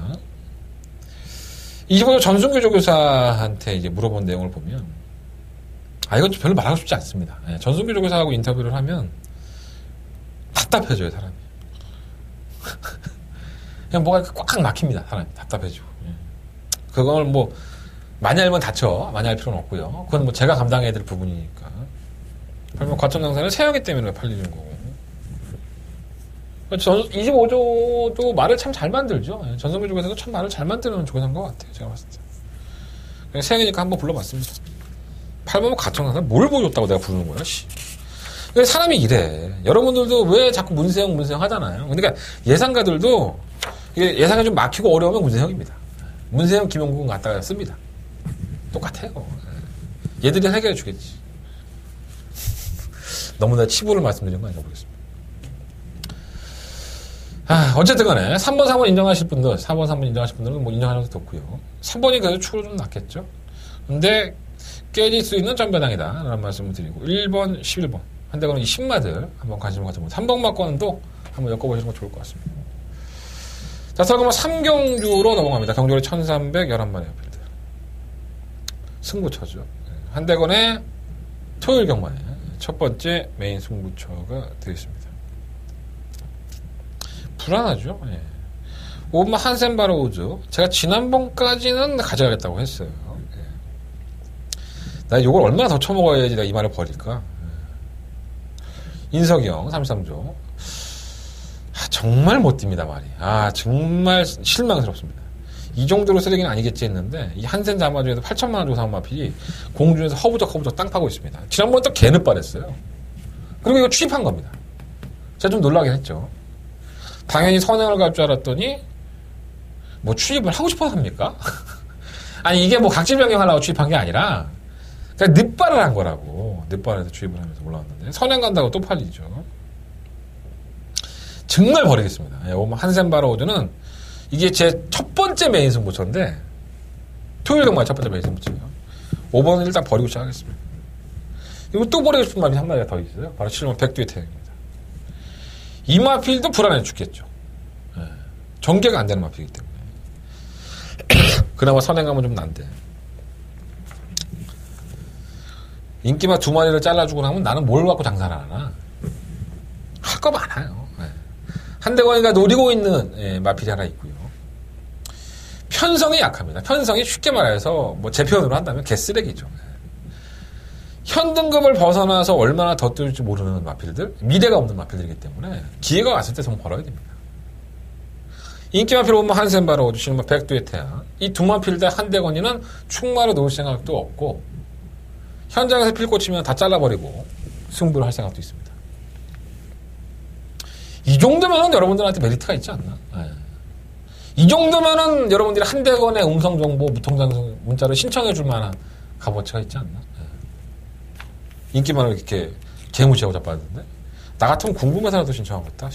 25조 전순규 조교사한테 이제 물어본 내용을 보면 이건 별로 말하고 싶지 않습니다. 예, 전순규 조교사하고 인터뷰를 하면 답답해져요, 사람이. 그냥 뭐가 꽉 막힙니다, 사람이. 답답해지고. 예. 그걸 뭐 많이 알면 다쳐. 많이 알 필요는 없고요. 그건 뭐 제가 감당해야 될 부분이니까. 그러면 과천장사는 세영이 때문에 팔리는 거고. 25조도 말을 참 잘 만들죠. 전성규 조교사도 참 말을 잘 만드는 조교사인 것 같아요. 제가 봤을 때. 세영이니까 한번 불러봤습니다. 8번 과천장사 뭘 보여줬다고 내가 부르는 거야, 씨. 사람이 이래. 여러분들도 왜 자꾸 문세영 하잖아요. 그러니까 예상가들도 이게 예상이 좀 막히고 어려우면 문세영입니다. 문세영, 김용국은 갖다가 씁니다. 똑같아요. 얘들이 해결해 주겠지. 너무나 치부를 말씀드린 거 아닌가 모르겠습니다. 어쨌든 간에 3번, 4번 인정하실 분들, 4번, 3번 인정하실 분들은 뭐 인정하는 것도 없고요. 3번이 그래도 축으로 좀 낫겠죠. 근데 깨질 수 있는 전배당이다 라는 말씀을 드리고 1번, 11번 한대거는 이 신마들 한번 관심을 가져보면 3번 막권도 한번 엮어보시는 거 좋을 것 같습니다. 자, 그러면 3경주로 넘어갑니다. 경주로 1311마리 필드. 승부처죠. 한대건의 토요일 경마에 첫 번째 메인 승부처가 되겠습니다. 불안하죠. 예. 5번 한센바로우즈. 제가 지난번까지는 가져가겠다고 했어요. 예. 나 이걸 얼마나 더 처먹어야지 내가 이 말을 버릴까. 예. 인석영 33조. 정말 못 뜁니다, 말이. 정말 실망스럽습니다. 이 정도로 쓰레기는 아니겠지 했는데, 이 한센 자마 중에서 8천만원 주고 사온 마필이 공중에서 허부적 땅 파고 있습니다. 지난번에 또 개는 빠랬어요. 그리고 이거 취입한 겁니다. 제가 좀 놀라긴 했죠. 당연히 선행을 갈 줄 알았더니, 뭐 취입을 하고 싶어서 합니까? 아니, 이게 뭐 각질 변경하려고 취입한 게 아니라, 그냥 늦발을 한 거라고. 늦발에서 취입을 하면서 올라왔는데, 선행 간다고 또 팔리죠. 정말 버리겠습니다. 한센바로우드는 이게 제 첫 번째 메인 승부처인데 토요일 경마의 첫 번째 메인 승부처예요. 5번은 일단 버리고 시작하겠습니다. 이거 또 버리고 싶은 마필이 한 마리가 더 있어요. 바로 7번 백두의 태양입니다. 이 마필도 불안해 죽겠죠. 네. 전개가 안 되는 마필이기 때문에 그나마 선행감은 좀 난데 인기마 2마리를 잘라주고 나면 나는 뭘 갖고 장사를 하나. 할 거 많아요. 한대건이가 노리고 있는 마필이 하나 있고요. 편성이 약합니다. 편성이 쉽게 말해서 뭐 제 표현으로 한다면 개쓰레기죠. 현등급을 벗어나서 얼마나 더 뜰지 모르는 마필들, 미래가 없는 마필들이기 때문에 기회가 왔을 때 돈 벌어야 됩니다. 인기 마필 보면 한센바로 주시는 뭐 백두의 태양. 이 두 마필 다 한대건이는 충마로 놓을 생각도 없고 현장에서 필 꽂히면 다 잘라버리고 승부를 할 생각도 있습니다. 이 정도면은 여러분들한테 메리트가 있지 않나? 네. 이 정도면은 여러분들이 한대건의 음성정보 무통장 문자를 신청해줄 만한 값어치가 있지 않나? 네. 인기만을 이렇게 개무시하고 잡았는데 나 같으면 궁금해서라도 신청하겠다.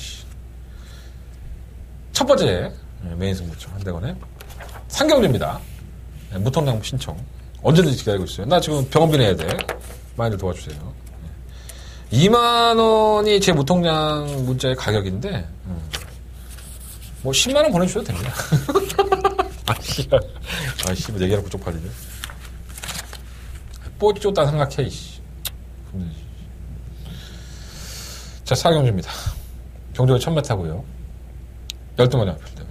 첫 번째 메인 승부처 한대건의 상경주입니다. 네, 무통장 신청 언제든지 기다리고 있어요. 나 지금 병원비 내야 돼. 많이들 도와주세요. 2만원이 제 무통장 문자의 가격인데, 뭐, 10만원 보내주셔도 됩니다. 뭐, 얘기하고 쪽팔리네. 뽀찌 쫓다 생각해, 이씨. 자, 사경주입니다. 경주에 1000m고요. 12마리 앞일때요.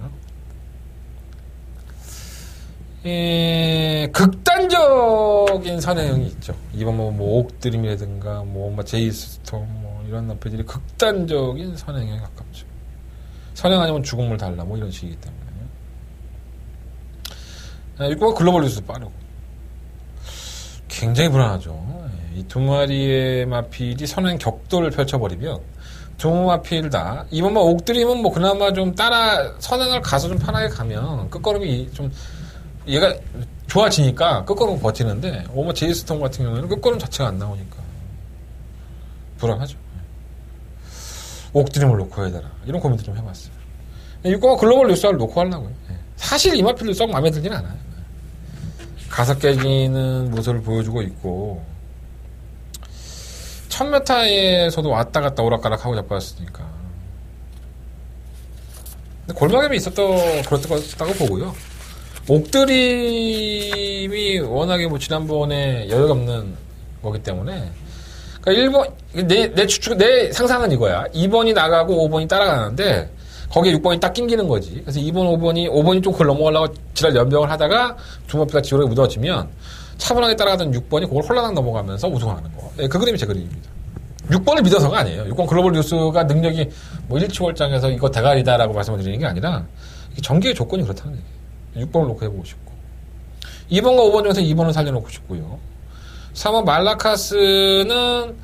극단적인 선행이 있죠. 이번 뭐 옥드림이라든가 뭐 제이스톰 뭐 이런 나페들이 극단적인 선행에 가깝죠. 선행 아니면 죽음을 달라 뭐 이런 식이기 때문에 이거 글로벌 뉴스 빠르고 굉장히 불안하죠. 이 두 마리의 마필이 선행 격돌을 펼쳐버리면 두 마필 다 이번 뭐 옥드림은 뭐 그나마 좀 따라 선행을 가서 좀 편하게 가면 끝걸음이 좀 얘가 좋아지니까 끝걸음 버티는데 오버 제이스톰 같은 경우에는 끝걸음 자체가 안 나오니까 불안하죠. 옥드림을 놓고 해야 되나 이런 고민도 좀 해봤어요. 이거 글로벌 뉴스를 놓고 하려고요. 사실 이 마필도 썩 마음에 들진 않아요. 가서 깨지는 모습을 보여주고 있고 1000m에서도 왔다 갔다 오락가락하고 자빠졌으니까. 근데 골마감이 그렇다고 보고요. 옥드림이 워낙에 뭐 지난번에 여유가 없는 거기 때문에 그러니까 1번 내 상상은 이거야. 2번이 나가고 5번이 따라가는데 거기에 6번이 딱 낑기는 거지. 그래서 2번, 5번이 좀 그걸 넘어가려고 지랄 연병을 하다가 두 마피가 지옥에 묻어지면 차분하게 따라가던 6번이 그걸 홀라당 넘어가면서 우승하는 거. 예, 그 그림이 제 그림입니다. 6번을 믿어서가 아니에요. 6번 글로벌 뉴스가 능력이 뭐 일치월장해서 이거 대가리다라고 말씀을 드리는 게 아니라 전개의 조건이 그렇다는 얘기예요. 6번을 놓고 해보고 싶고 2번과 5번 중에서 2번을 살려놓고 싶고요. 3번 말라카스는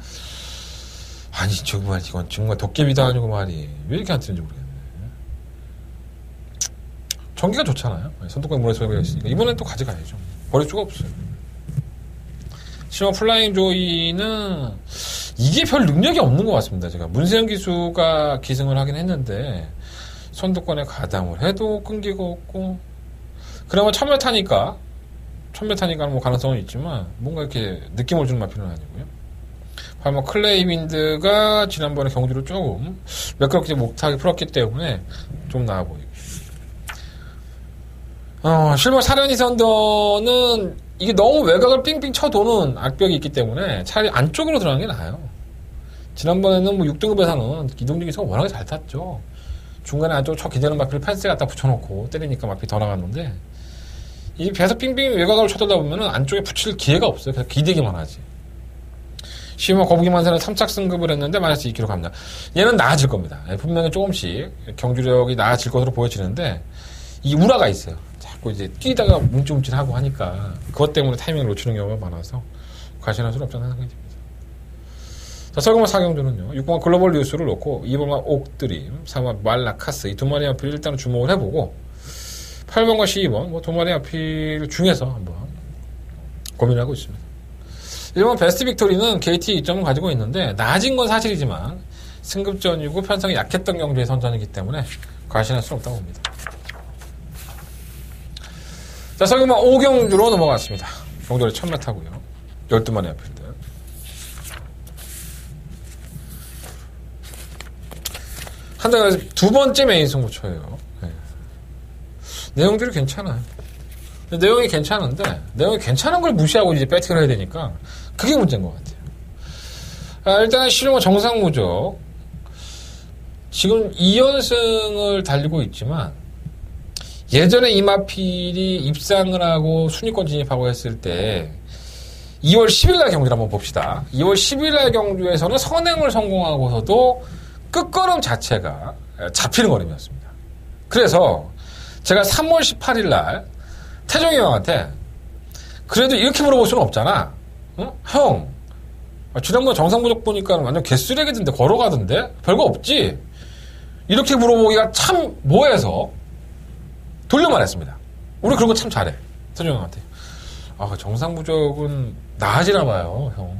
아니 정말 이건 정말 도깨비도 아니고 말이 왜 이렇게 안 뜨는지 모르겠네. 전기가 좋잖아요. 선두권 물에 소리가 있으니까 이번엔 또 가져가야죠. 버릴 수가 없어요. 시모 플라잉 조이는 이게 별 능력이 없는 것 같습니다. 제가 문세영 기수가 기승을 하긴 했는데 선두권에 가담을 해도 끈기가 없고 그나마 1000m니까 뭐 가능성은 있지만 뭔가 이렇게 느낌을 주는 마필은 아니고요. 뭐 클레이 윈드가 지난번에 경주를 조금 매끄럽게 못하게 풀었기 때문에 좀 나아 보이고 실버 사련이 선더는 이게 너무 외곽을 삥삥 쳐도는 악벽이 있기 때문에 차라리 안쪽으로 들어가는 게 나아요. 지난번에는 뭐 6등급에서는 이동진 기수가 워낙에 잘 탔죠. 중간에 안쪽으로 쳐 기대는 마필을 펜스에 갖다 붙여놓고 때리니까 마필이 더 나갔는데 이 배에서 삥삥 외곽으로 쳐들다 보면은 안쪽에 붙일 기회가 없어요. 그래서 기대기만 하지. 시모 거북이만세는 3착 승급을 했는데 마이너스 2kg 갑니다. 얘는 나아질 겁니다. 분명히 조금씩 경주력이 나아질 것으로 보여지는데 이 우라가 있어요. 자꾸 이제 뛰다가 움찔움찔하고 하니까 그것 때문에 타이밍을 놓치는 경우가 많아서 과신할 수는 없다는 생각이 듭니다. 자, 설금화 사경주는요. 6번 글로벌 뉴스를 놓고 2번과 옥드림, 3번 말라카스 이 두 마리 앞을 일단은 주목을 해보고 8번과 12번 뭐 두 마리 앞을 중에서 한번 고민하고 있습니다. 1번 베스트 빅토리는 KT 2점을 가지고 있는데 낮은 건 사실이지만 승급전이고 편성이 약했던 경주의 선전이기 때문에 과신할 수는 없다고 봅니다. 자, 설금화 5경주로 넘어갔습니다. 경주를 1000m고요. 12마리 앞인데 한 달에 두 번째 메인 승부처예요. 네. 내용들이 괜찮아요. 내용이 괜찮은데 내용이 괜찮은 걸 무시하고 이제 배팅을 해야 되니까 그게 문제인 것 같아요. 일단 실용화 정상무적 지금 2연승을 달리고 있지만 예전에 이마필이 입상을 하고 순위권 진입하고 했을 때 2월 10일날 경주를 한번 봅시다. 2월 10일날 경주에서는 선행을 성공하고서도 끝걸음 자체가 잡히는 걸음이었습니다. 그래서 제가 3월 18일날 태종이 형한테 그래도 이렇게 물어볼 수는 없잖아. 응? 형 지난번 정상부적 보니까 완전 개쓰레기던데 걸어가던데 별거 없지? 이렇게 물어보기가 참 뭐해서 돌려 말했습니다. 우리 그런 거 참 잘해. 태종이 형한테. 정상부적은 나아지나 봐요, 형.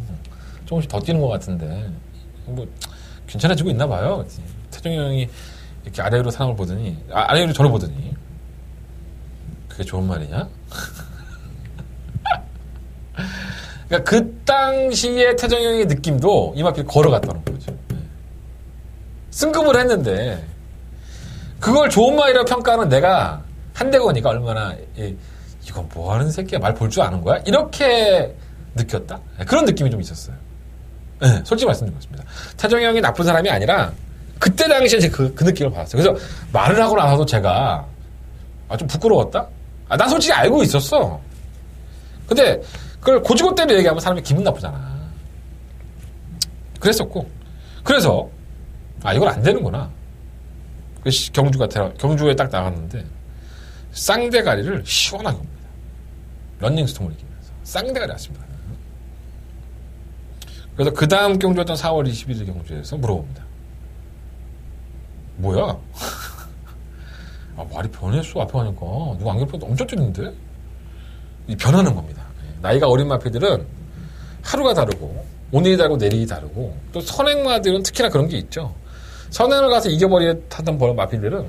조금씩 더 뛰는 것 같은데 뭐 괜찮아지고 있나 봐요. 태종이 형이 이렇게 아래로 사람을 보더니 아래로 저를 보더니 그게 좋은 말이냐? 그러니까 그 당시에 태정이 형의 느낌도 이마필 걸어갔다는 거죠. 승급을 했는데 그걸 좋은 말이라고 평가하는 내가 한대건이가 얼마나 이건 뭐하는 새끼야 말 볼 줄 아는 거야? 이렇게 느꼈다? 그런 느낌이 좀 있었어요. 네, 솔직히 말씀드리겠습니다. 태정이 형이 나쁜 사람이 아니라 그때 당시에 제가 그 느낌을 받았어요. 그래서 말을 하고 나서도 제가 좀 부끄러웠다? 난 솔직히 알고 있었어. 근데 그걸 고지고대로 얘기하면 사람이 기분 나쁘잖아. 그랬었고 그래서 이건 안 되는구나. 경주에 딱 나갔는데 쌍대가리를 시원하게 옵니다. 런닝스톰을 이기면서 쌍대가리 왔습니다. 그래서 그 다음 경주였던 4월 21일 경주에서 물어봅니다. 뭐야? 말이 변했어. 앞에 가니까 누가 안경보다 엄청 뛰는데? 변하는 겁니다. 나이가 어린 마피들은 하루가 다르고 오늘이 다르고 내일이 다르고 또 선행마들은 특히나 그런 게 있죠. 선행을 가서 이겨버리게 하던 마피들은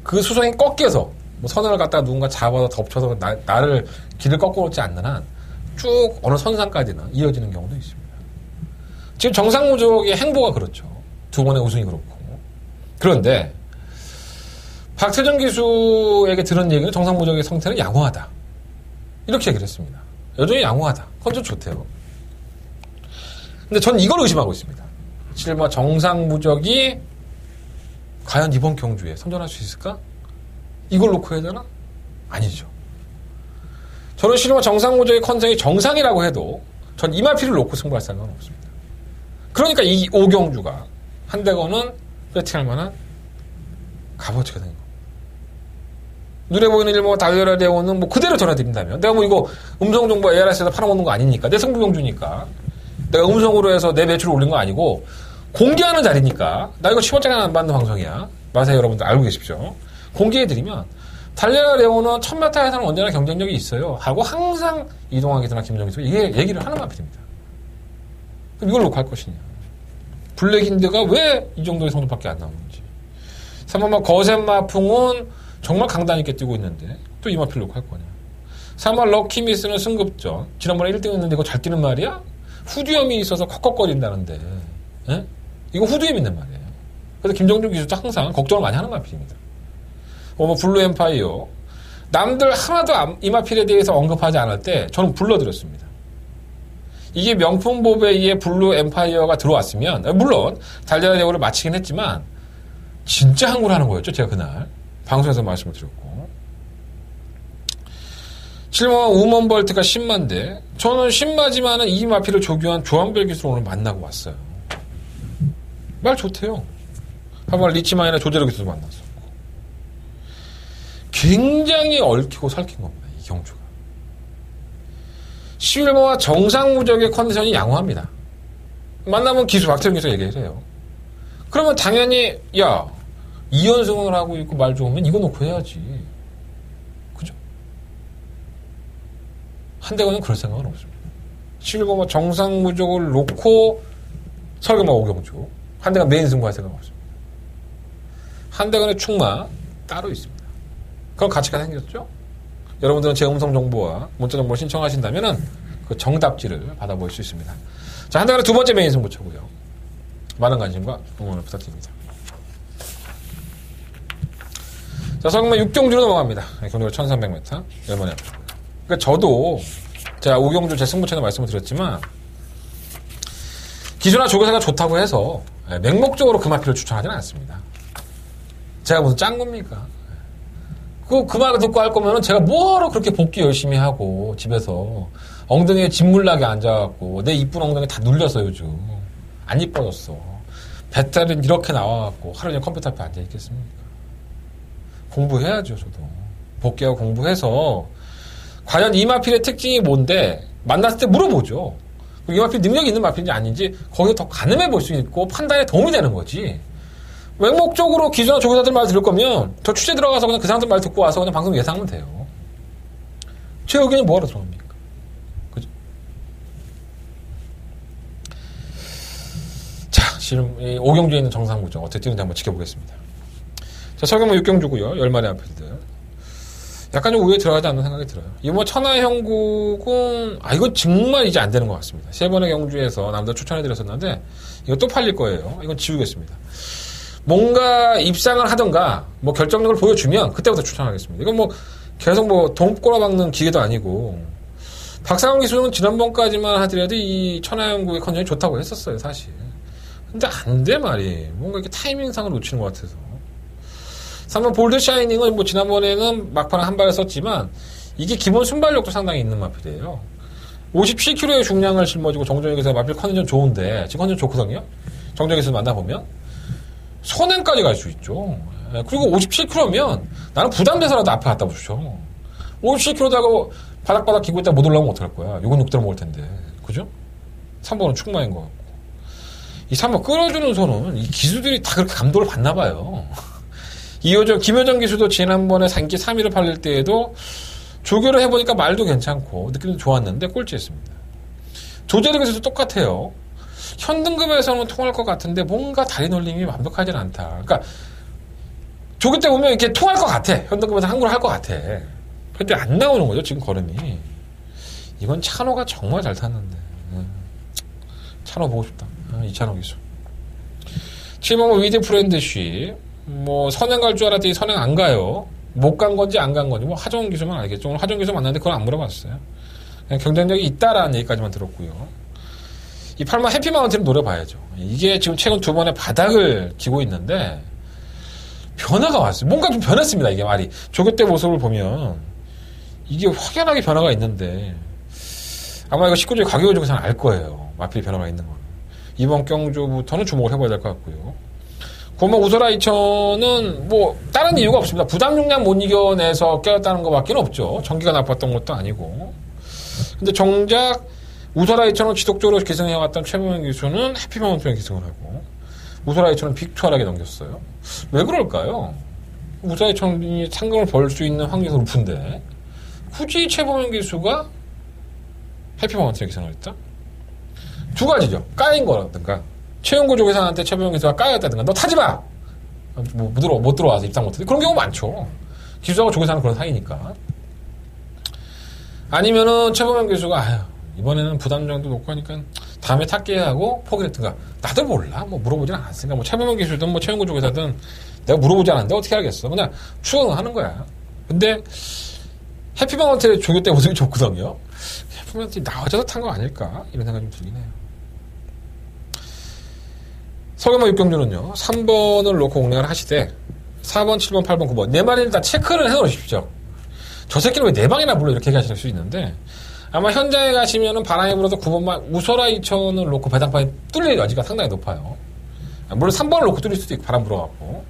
그 수송이 꺾여서 뭐 선을 갖다가 누군가 잡아서 덮쳐서 나를 길을 꺾어놓지 않는 한 쭉 어느 선상까지는 이어지는 경우도 있습니다. 지금 정상무적의 행보가 그렇죠. 2번의 우승이 그렇고. 그런데 박태정 기수에게 들은 얘기는 정상무적의 상태는 양호하다. 이렇게 얘기를 했습니다. 여전히 양호하다. 컨디션 좋대요. 근데 전 이걸 의심하고 있습니다. 실마 정상무적이 과연 이번 경주에 선전할 수 있을까? 이걸 놓고 해야 되나? 아니죠. 저는 실마 정상무적의 컨디션이 정상이라고 해도 전 이마피를 놓고 승부할 생각은 없습니다. 그러니까 이 5경주가 한대건은 배팅할 만한 값어치가 된 거. 눈에 보이는 일뭐 달려라 대원은 뭐 그대로 전해드린다면 내가 뭐 이거 음성정보 ARS에서 팔아먹는 거 아니니까 내 승부경주니까 내가 음성으로 해서 내 매출을 올린 거 아니고 공개하는 자리니까 나 이거 10원짜리 안 받는 방송이야. 마세요 여러분들 알고 계십시오. 공개해드리면 달려라 레오는 1000m에서는 언제나 경쟁력이 있어요 하고 항상 이동하게 되나 김정희도 이게 얘기를 하는 마필입니다. 그럼 이걸 놓고 할 것이냐. 블랙인드가 왜 이 정도의 성적밖에 안 나오는지. 3번 거센 마풍은 정말 강단 있게 뛰고 있는데 또 이 마필 놓고 할 거냐. 3번 럭키미스는 승급전. 지난번에 1등 했는데 이거 잘 뛰는 말이야? 후두염이 있어서 컥컥거린다는데 에? 이거 후두염 있는 말이에요. 그래서 김정준 기수도 항상 걱정을 많이 하는 마필입니다. 뭐 블루 엠파이어 남들 하나도 이 마필에 대해서 언급하지 않을 때 저는 불러드렸습니다. 이게 명품보배에 의해 블루 엠파이어가 들어왔으면 물론 달려라 대우를 마치긴 했지만 진짜 항구를 하는 거였죠. 제가 그날 방송에서 말씀을 드렸고 7번 우먼벌트가 10만대 저는 10마지만은 이 마필을 조교한 조한별 기수를 오늘 만나고 왔어요. 말 좋대요. 한번 리치마인의 조재로 기수도 만났었고 굉장히 얽히고 설킨 겁니다. 이 경주가. 실버와 정상무적의 컨디션이 양호합니다. 만나면 기수 박태영 기수 얘기를 해요. 그러면 당연히 야 2연승을 하고 있고 말 좋으면 이거 놓고 해야지. 그죠? 한대건은 그럴 생각은 없습니다. 실버와 정상무적을 놓고 설경마 5경주 한대건 메인 승부할 생각은 없습니다. 한대건의 충마 따로 있습니다. 그런 가치가 생겼죠? 여러분들은 제 음성 정보와 문자 정보를 신청하신다면은 그 정답지를 받아볼 수 있습니다. 자, 한대건의 두 번째 메인 승부처고요. 많은 관심과 응원을 부탁드립니다. 자, 설경마 6경주로 넘어갑니다. 경주가 1300m. 얼마나 아프고요. 그러니까 저도 제가 5경주 제 승부처에 말씀을 드렸지만 기수나 조교사가 좋다고 해서 맹목적으로 그 마필을 추천하지는 않습니다. 제가 무슨 짠 겁니까? 그 말을 듣고 할 거면은 제가 뭐하러 그렇게 복귀 열심히 하고 집에서 엉덩이에 짓물나게 앉아갖고 내 이쁜 엉덩이 다 눌렸어 요즘. 안 이뻐졌어. 배탈은 이렇게 나와갖고 하루 종일 컴퓨터 앞에 앉아있겠습니까? 공부해야죠 저도. 복귀하고 공부해서 과연 이 마필의 특징이 뭔데 만났을 때 물어보죠. 이 마필 능력이 있는 마필인지 아닌지 거기에 더 가늠해 볼 수 있고 판단에 도움이 되는 거지. 맹목적으로 기수나 조교사들 말 들을 거면 저 취재 들어가서 그냥 그 사람들 말 듣고 와서 그냥 방송 예상하면 돼요. 제 의견이 뭐하러 들어갑니까? 그죠? 자, 지금 이 5경주에 있는 정상무적 어떻게 뛰는지 한번 지켜보겠습니다. 자, 설경마 6경주고요. 10마리 앞필들. 약간 좀 우회에 들어가지 않는 생각이 들어요. 이번 천하형국은 이거 정말 이제 안 되는 것 같습니다. 세 번의 경주에서 남들 추천해드렸었는데 이거 또 팔릴 거예요. 이건 지우겠습니다. 뭔가 입상을 하던가 뭐 결정력을 보여주면 그때부터 추천하겠습니다. 이건 뭐 계속 뭐 돈 꼬라박는 기계도 아니고 박상훈 기수는 지난번까지만 하더라도 이 천하영국의 컨디션이 좋다고 했었어요 사실. 근데 안 돼 말이. 뭔가 이렇게 타이밍상을 놓치는 것 같아서. 3번 볼드 샤이닝은 뭐 지난번에는 막판에 한 발을 썼지만 이게 기본 순발력도 상당히 있는 마필이에요. 57kg의 중량을 짊어지고 정정에서 마필 컨디션 좋은데 지금 컨디션 좋거든요. 정정에서 만나보면 선행까지 갈 수 있죠. 그리고 57kg면 나는 부담돼서라도 앞에 갖다 붙여. 57kg다가 바닥바닥 기고 있다가 못 올라오면 어떡할 거야. 6은 6대로 먹을 텐데. 그죠? 3번은 충마인 것 같고. 이 3번 끌어주는 손은 이 기수들이 다 그렇게 감독을 받나 봐요. 김효정 기수도 지난번에 3기 3위를 팔릴 때에도 조교를 해보니까 말도 괜찮고 느낌도 좋았는데 꼴찌했습니다. 조재득 기수도 똑같아요. 현등급에서는 통할 것 같은데 뭔가 다리 놀림이 완벽하진 않다. 그러니까 조교 때 보면 이렇게 통할 것 같아. 현대급에서 한국을 할 것 같아. 근데 안 나오는 거죠, 지금 걸음이. 이건 찬호가 정말 잘 탔는데. 찬호 보고 싶다. 이찬호 기수. 7번 위드 프렌드쉬. 뭐, 선행 갈 줄 알았더니 선행 안 가요. 못 간 건지 안 간 건지. 뭐, 하정훈 기수만 알겠죠. 오늘 하정훈 기수 만났는데 그건 안 물어봤어요. 그냥 경쟁력이 있다라는 얘기까지만 들었고요. 이 8번 해피마운틴을 노려봐야죠. 이게 지금 최근 2번의 바닥을 기고 있는데, 변화가 왔어요. 뭔가 좀 변했습니다, 이게 말이. 조교 때 모습을 보면, 이게 확연하게 변화가 있는데, 아마 이거 19조의 가격을 중에서는 알 거예요. 마필 변화가 있는 거는. 이번 경주부터는 주목을 해봐야 될 것 같고요. 고모 우소라 2000은 뭐 다른 이유가 없습니다. 부담 용량 못 이겨내서 깨졌다는 것밖에 없죠. 전기가 나빴던 것도 아니고. 근데 정작 우소라 2000을 지속적으로 기승해왔던 최범현 기수는 해피마운틴에 기승을 하고 우소라 2000은 빅투하게 넘겼어요. 왜 그럴까요? 우소라 2000이 상금을 벌 수 있는 확률이 높은데 굳이 최범현 기수가 해피마운틴에 기승을 했다? 두 가지죠. 까인 거라든가 최용구 조계산한테 최범현 기수가 까였다든가 너 타지마! 못 들어와서 입상 못해. 그런 경우 많죠. 기수하고 조계산은 그런 사이니까. 아니면은 최범현 기수가 이번에는 부담 정도 놓고 하니까 다음에 탈게 하고 포기를 했든가. 나도 몰라. 뭐 물어보진 않았으니까 뭐 최범현 기수든 뭐 최용구 조계사든 내가 물어보지 않았는데 어떻게 알겠어. 그냥 추론을 하는 거야. 근데 해피마운틴의 조교 때 모습이 좋거든요. 해피마운틴이 나와줘서 탄 거 아닐까? 이런 생각이 좀 들긴 해요. 서경마 육경주는요. 3번을 놓고 공략을 하시되 4번, 7번, 8번, 9번 4마리를 다 체크를 해놓으십시오. 저 새끼는 왜 4방이나 불러 이렇게 얘기하실 수 있는데 아마 현장에 가시면은 바람이 불어서 9번만 우소라 2000을 놓고 배당판이 뚫릴 여지가 상당히 높아요. 물론 3번을 놓고 뚫릴 수도 있고 바람 불어갖고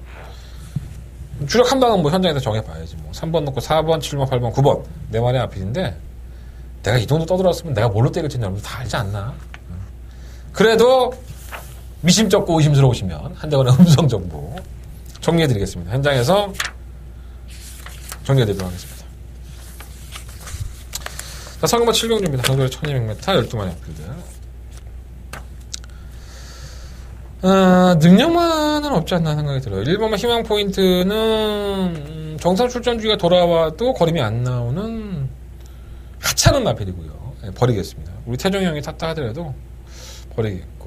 주력 한 방은 뭐 현장에서 정해봐야지 뭐 3번 놓고 4번, 7번, 8번, 9번 4마리 앞인데 내가 이 정도 떠들었으면 내가 뭘로 때릴지 여러분 다 알지 않나. 그래도 미심쩍고 의심스러우시면 한대원의 음성 정보 정리해드리겠습니다. 현장에서 정리해드리도록 하겠습니다. 자, 성금마 7경주입니다. 정도의 1200m 12마리 앞필드. 능력만은 없지 않나 생각이 들어요. 1번만 희망 포인트는 정상 출전주기가 돌아와도 걸음이 안 나오는 하찮은 마필이고요. 네, 버리겠습니다. 우리 태종이 형이 탔다 하더라도 버리겠고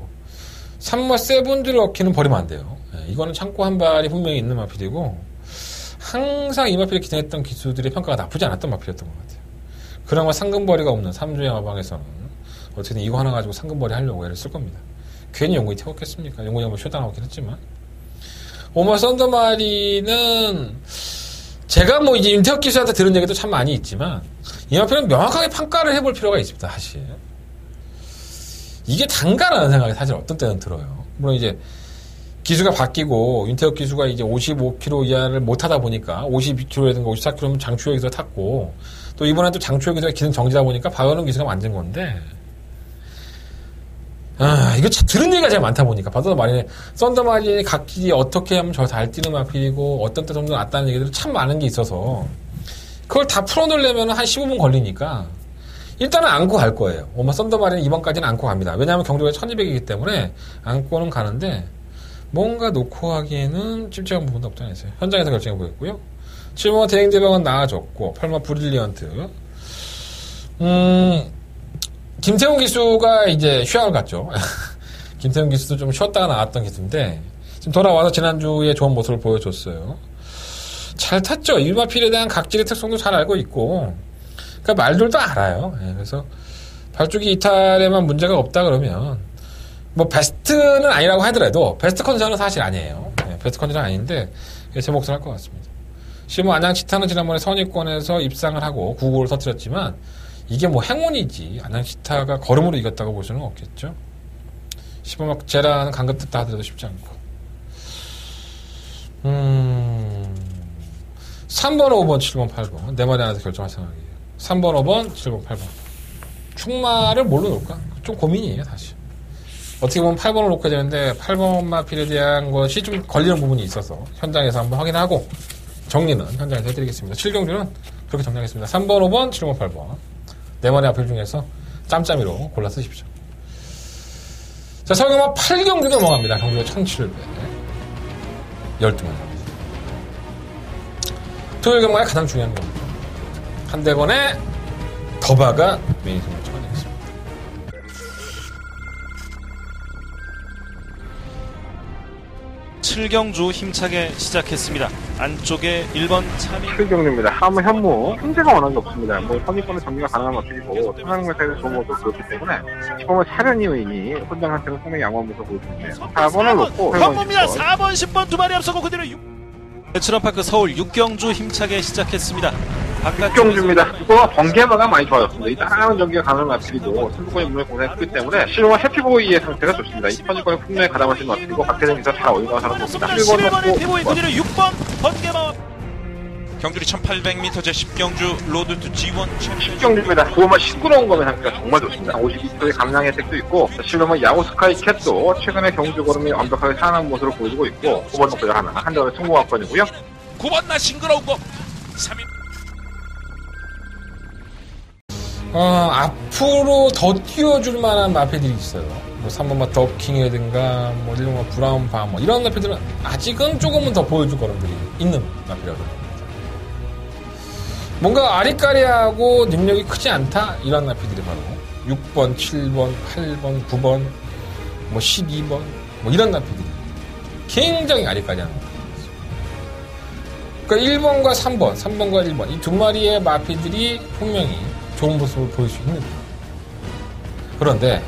3번 세븐드를 얻기는 버리면 안 돼요. 네, 이거는 창고 한 발이 분명히 있는 마필이고 항상 이 마필에 기능했던 기수들의 평가가 나쁘지 않았던 마필이었던 것 같아요. 그나마 상금벌이가 없는 3주의 마방에서는 어쨌든 이거 하나 가지고 상금벌이 하려고 애를 쓸 겁니다. 괜히 용군이 태웠겠습니까? 용군이 한번 쇼다나오긴 했지만 오마 썬더마리는 제가 뭐 이제 윤태혁 기수한테 들은 얘기도 참 많이 있지만 이 마필은 명확하게 평가를 해볼 필요가 있습니다. 사실 이게 단가라는 생각이 사실 어떤 때는 들어요. 물론 이제 기수가 바뀌고 윤태혁 기수가 이제 55km 이하를 못 하다 보니까 52km라든가 54km면 장추혁 기수가 탔고 또 이번엔 또 장추혁 기수가 기능 정지다 보니까 박원훈 기수가 만든 건데 이거 참 들은 얘기가 제일 많다 보니까 바다도 말이네 썬더마린이 각 길이 어떻게 하면 저 잘 뛰는 마필이고 어떤 때 좀 더 낫다는 얘기들이 참 많은 게 있어서 그걸 다 풀어놓으려면 한 15분 걸리니까 일단은 안고 갈 거예요. 오마 썬더마린은 이번까지는 안고 갑니다. 왜냐하면 경주가 1200이기 때문에 안고는 가는데 뭔가 놓고 하기에는 찝찝한 부분도 없지 않아요. 현장에서 결정해 보겠고요. 7번 대행대방은 나아졌고 8번 브릴리언트 김태훈 기수가 이제 휴양을 갔죠. 김태훈 기수도 좀 쉬었다가 나왔던 기수인데 지금 돌아와서 지난주에 좋은 모습을 보여줬어요. 잘 탔죠. 일마필에 대한 각질의 특성도 잘 알고 있고 그러니까 말들도 알아요. 그래서 발주기 이탈에만 문제가 없다 그러면 뭐 베스트는 아니라고 하더라도 베스트 컨디션은 사실 아니에요. 베스트 컨디션은 아닌데 제 몫을 할 것 같습니다. 시모 안양치타는 지난번에 선입권에서 입상을 하고 9고를 터뜨렸지만 이게 뭐 행운이지 안양치타가 걸음으로 이겼다고 볼 수는 없겠죠. 시모막 제라는 강급 듣다 하더라도 쉽지 않고 3번, 5번, 7번, 8번 4마리 안에서 결정할 생각이에요. 3번, 5번, 7번, 8번 충마를 뭘로 놓을까? 좀 고민이에요 사실. 어떻게 보면 8번을 놓게 되는데 8번 마필에 대한 것이 좀 걸리는 부분이 있어서 현장에서 한번 확인하고 정리는 현장에서 해드리겠습니다. 7경주는 그렇게 정리하겠습니다. 3번, 5번, 7번, 8번 4마리 앞필 중에서 짬짬이로 골라 쓰십시오. 자, 서경마 8경주 넘어갑니다. 경주가 1700 12마리 토요일 경마에 가장 중요한 겁니다. 한대건의 더바가 메인 승부를 쳐내겠습니다. 칠경주 힘차게 시작했습니다. 안쪽에 1번 차민 7경주입니다. 다음은 현무. 현재가 워낙에 없습니다. 뭐 선입권의 정리가 가능한 것들이고 상황매사에서 좋은 것도 그렇기 때문에 지금은 사련이 의인이 혼장한테는 상당히 양호한 모습을 보여주는데요. 4번을 놓고 현무입니다. 4번 10번 두 마리 앞서고 그대로 내추럴파크 서울 6경주 힘차게 시작했습니다. 육경주입니다. 이거 번개마가 많이 좋아졌습니다. 이 따라하는 전기가 가능한 마필이고 승부권의 문을 공략했기 때문에 실용화 해피보이의 상태가 좋습니다. 이 선입권의 풍요에 가담할 수 있는 마필이고 박태정에서 잘 어울리는 사람 봅니다. 7번의 피보이 그대로 6번 번개마 경주리 1800m 제10경주 로드 투 G1 10경주입니다. 그거만 시끄러운 거면 상태가 정말 좋습니다. 52%의 감량 혜택도 있고 실험은 야구 스카이 캣도 최근에 경주 걸음이 완벽하게 살아난 모습을 보여주고 있고 9번 놓고 하나 한정의 승부권이고요. 9번 나 싱그러운 거 3위 앞으로 더 띄워줄 만한 마패들이 있어요. 뭐 3번마 더킹이라든가 뭐 1번마 브라운바 뭐 이런 마패들은 아직은 조금은 더 보여줄 거름들이 있는 마패라고 합니다. 뭔가 아리까리하고 능력이 크지 않다 이런 마패들이 바로 6번, 7번, 8번, 9번, 뭐 12번 뭐 이런 마패들이 굉장히 아리까리한 겁니다. 그러니까 1번과 3번, 3번과 1번 이 두 마리의 마패들이 분명히 좋은 모습을 보일 수 있는 거예요. 그런데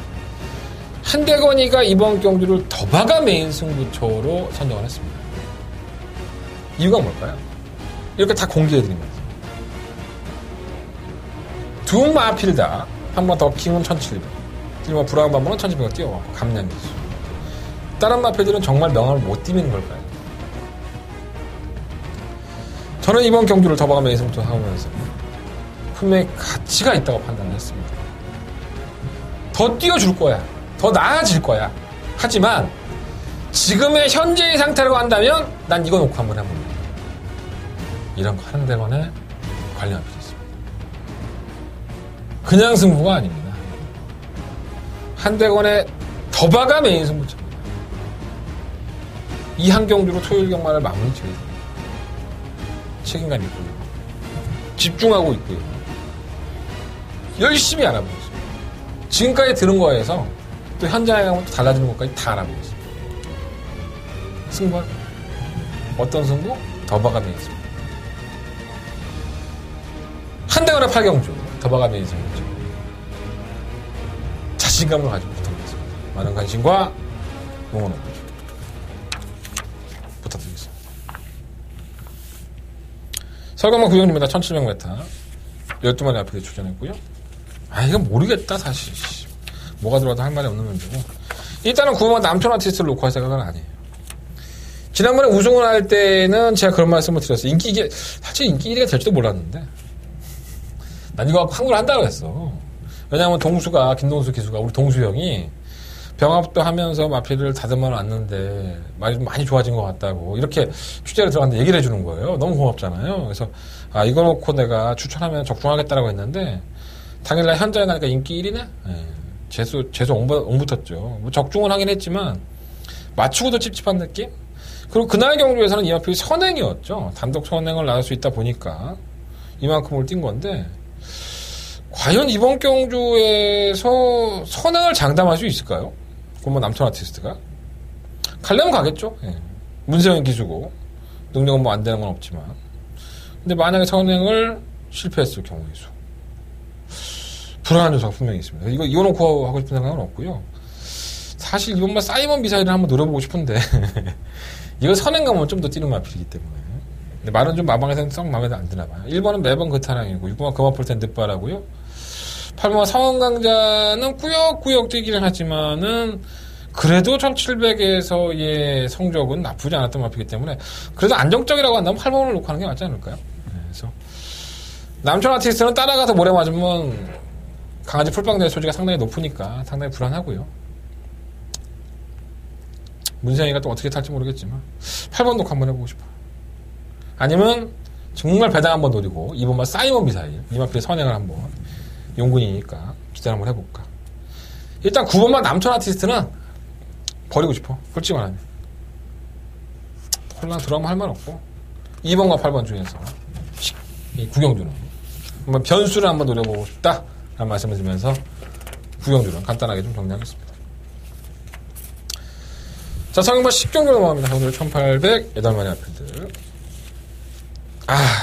한대건이가 이번 경주를 더바가 메인 승부처로 선정을 했습니다. 이유가 뭘까요? 이렇게 다 공개해드리면서 두 마필 다 한 번 더 킹은 1700, 그리고 브라운 반번은 1700을 띄워갖고 감량했어. 다른 마필들은 정말 명함을 못 띄는 걸까요? 저는 이번 경주를 더바가 메인 승부처 하면서 품의 가치가 있다고 판단을 했습니다. 더 띄워줄 거야. 더 나아질 거야. 하지만 지금의 현재의 상태라고 한다면 난 이거 놓고 한번 해봅니다. 이런 거 하는 데만에 관리가 필요했습니다. 그냥 승부가 아닙니다. 한대건의 더바가 메인 승부처입니다. 이 한 경주로 토요일 경마를 마무리 지어야 됩니다. 책임감 있고요. 집중하고 있고요. 열심히 알아보고 있습니다. 지금까지 들은 거에서 또 현장에 가면 또 달라지는 것까지 다 알아보고 있습니다. 승부 어떤 승부? 더바가 메인 승부. 한대건의 8경주 더바가 메인 승부죠. 자신감을 가지고 부탁드리겠습니다. 많은 관심과 응원 부탁드리겠습니다. 설강만 구경입니다. 1700m 12마리 앞에 출전했고요. 이건 모르겠다 사실. 뭐가 들어와도 할 말이 없는 문제고 일단은 9번 남촌 아티스트를 놓고 할 생각은 아니에요. 지난번에 우승을 할 때는 제가 그런 말씀을 드렸어요. 사실 인기 1위가 될지도 몰랐는데 난 이거 갖고 항구를 한다고 했어. 왜냐하면 김동수 기수가 우리 동수 형이 병합도 하면서 마피를 다듬어 놨는데 많이 좋아진 것 같다고 이렇게 취재를 들어갔는데 얘기를 해주는 거예요. 너무 고맙잖아요. 그래서 이거 놓고 내가 추천하면 적중하겠다라고 했는데 당일날 현장에 가니까 인기 1위네? 재수 옹붙었죠. 뭐 적중은 하긴 했지만 맞추고도 찝찝한 느낌? 그리고 그날 경주에서는 이 마필이 선행이었죠. 단독 선행을 나눌 수 있다 보니까 이만큼을 뛴 건데 과연 이번 경주에서 선행을 장담할 수 있을까요? 그건 뭐 남촌 아티스트가 가려면 가겠죠. 문세영 기수고 능력은 뭐 안 되는 건 없지만 근데 만약에 선행을 실패했을 경우의 수 불안한 요소가 분명히 있습니다. 이거 놓고 하고 싶은 생각은 없고요. 사실 이번만 사이먼 미사일을 한번 노려보고 싶은데 이거 선행 가면 좀 더 뛰는 마필이기 때문에 근데 말은 좀 마방에서는 썩 마음에 안 드나 봐요. 1번은 매번 그 타랑이고 6번은 그만풀텐 늦바라고요. 8번 상원강자는 꾸역꾸역 뛰기는 하지만은 그래도 1700에서의 성적은 나쁘지 않았던 마필이기 때문에 그래도 안정적이라고 한다면 8번을 놓고 하는 게 맞지 않을까요? 그래서 남촌 아티스트는 따라가서 모래 맞으면 강아지 풀빵될 소지가 상당히 높으니까 상당히 불안하고요. 문세영이가 또 어떻게 탈지 모르겠지만 8번 놓고 한번 해보고 싶어요. 아니면 정말 배당 한번 노리고 2번만 사이먼 미사일 이 마필의 선행을 한번 용군이니까 기대를 한번 해볼까. 일단 9번만 남촌 아티스트는 버리고 싶어. 솔직히 말하면 혼란 들어가면 할 말 없고 2번과 8번 중에서 이 구경주는. 한번 변수를 한번 노려보고 싶다. 라는 말씀을 드리면서 구경주는 간단하게 좀 정리하겠습니다. 자, 성인반 10경주 넘어갑니다. 오늘 1808만의 아필드.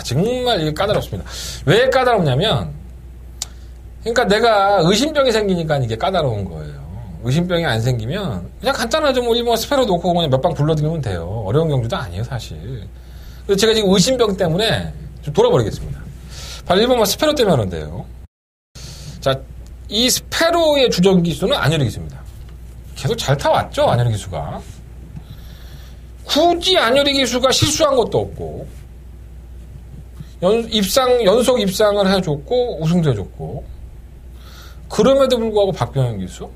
정말 이게 까다롭습니다. 왜 까다롭냐면, 그러니까 내가 의심병이 생기니까 이게 까다로운 거예요. 의심병이 안 생기면, 그냥 간단하죠. 뭐, 일본 스페로 놓고 그냥 몇 방 불러드리면 돼요. 어려운 경주도 아니에요, 사실. 그래서 제가 지금 의심병 때문에 좀 돌아버리겠습니다. 바로 일본만 스페로 때문에 하는데요. 자, 이 스페로의 주전 기수는 안효리 기수입니다. 계속 잘 타왔죠, 안효리 기수가. 굳이 안효리 기수가 실수한 것도 없고, 연속 입상을 해줬고, 우승도 해줬고, 그럼에도 불구하고 박병현 기수,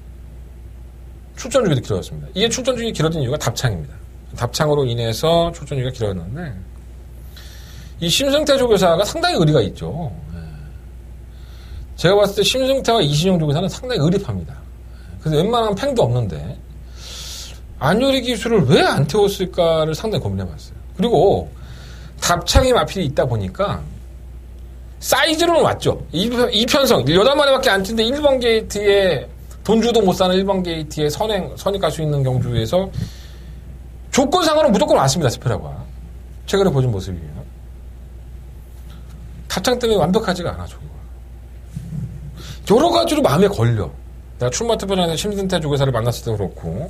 출전 주기도 길어졌습니다. 이게 출전 주기 길어진 이유가 답창입니다. 답창으로 인해서 출전 주기가 길어졌는데, 이 심승태 조교사가 상당히 의리가 있죠. 제가 봤을 때 심승태와 이신영 조교사는 상당히 의리파입니다. 그래서 웬만한 팽도 없는데, 안효리 기수를 왜 안 태웠을까를 상당히 고민해봤어요. 그리고 답창이 마필이 있다 보니까 사이즈로는 왔죠. 2편성 8마리밖에 안 뛴데 1번 게이트에 돈 주도 못 사는 1번 게이트에 선입 갈 수 있는 경주에서 조건상으로는 무조건 왔습니다. 스페라가 최근에 보여준 모습이에요. 답창 때문에 완벽하지가 않아. 여러 가지로 마음에 걸려. 내가 출마 투표전에 심승태 조교사를 만났을 때 그렇고,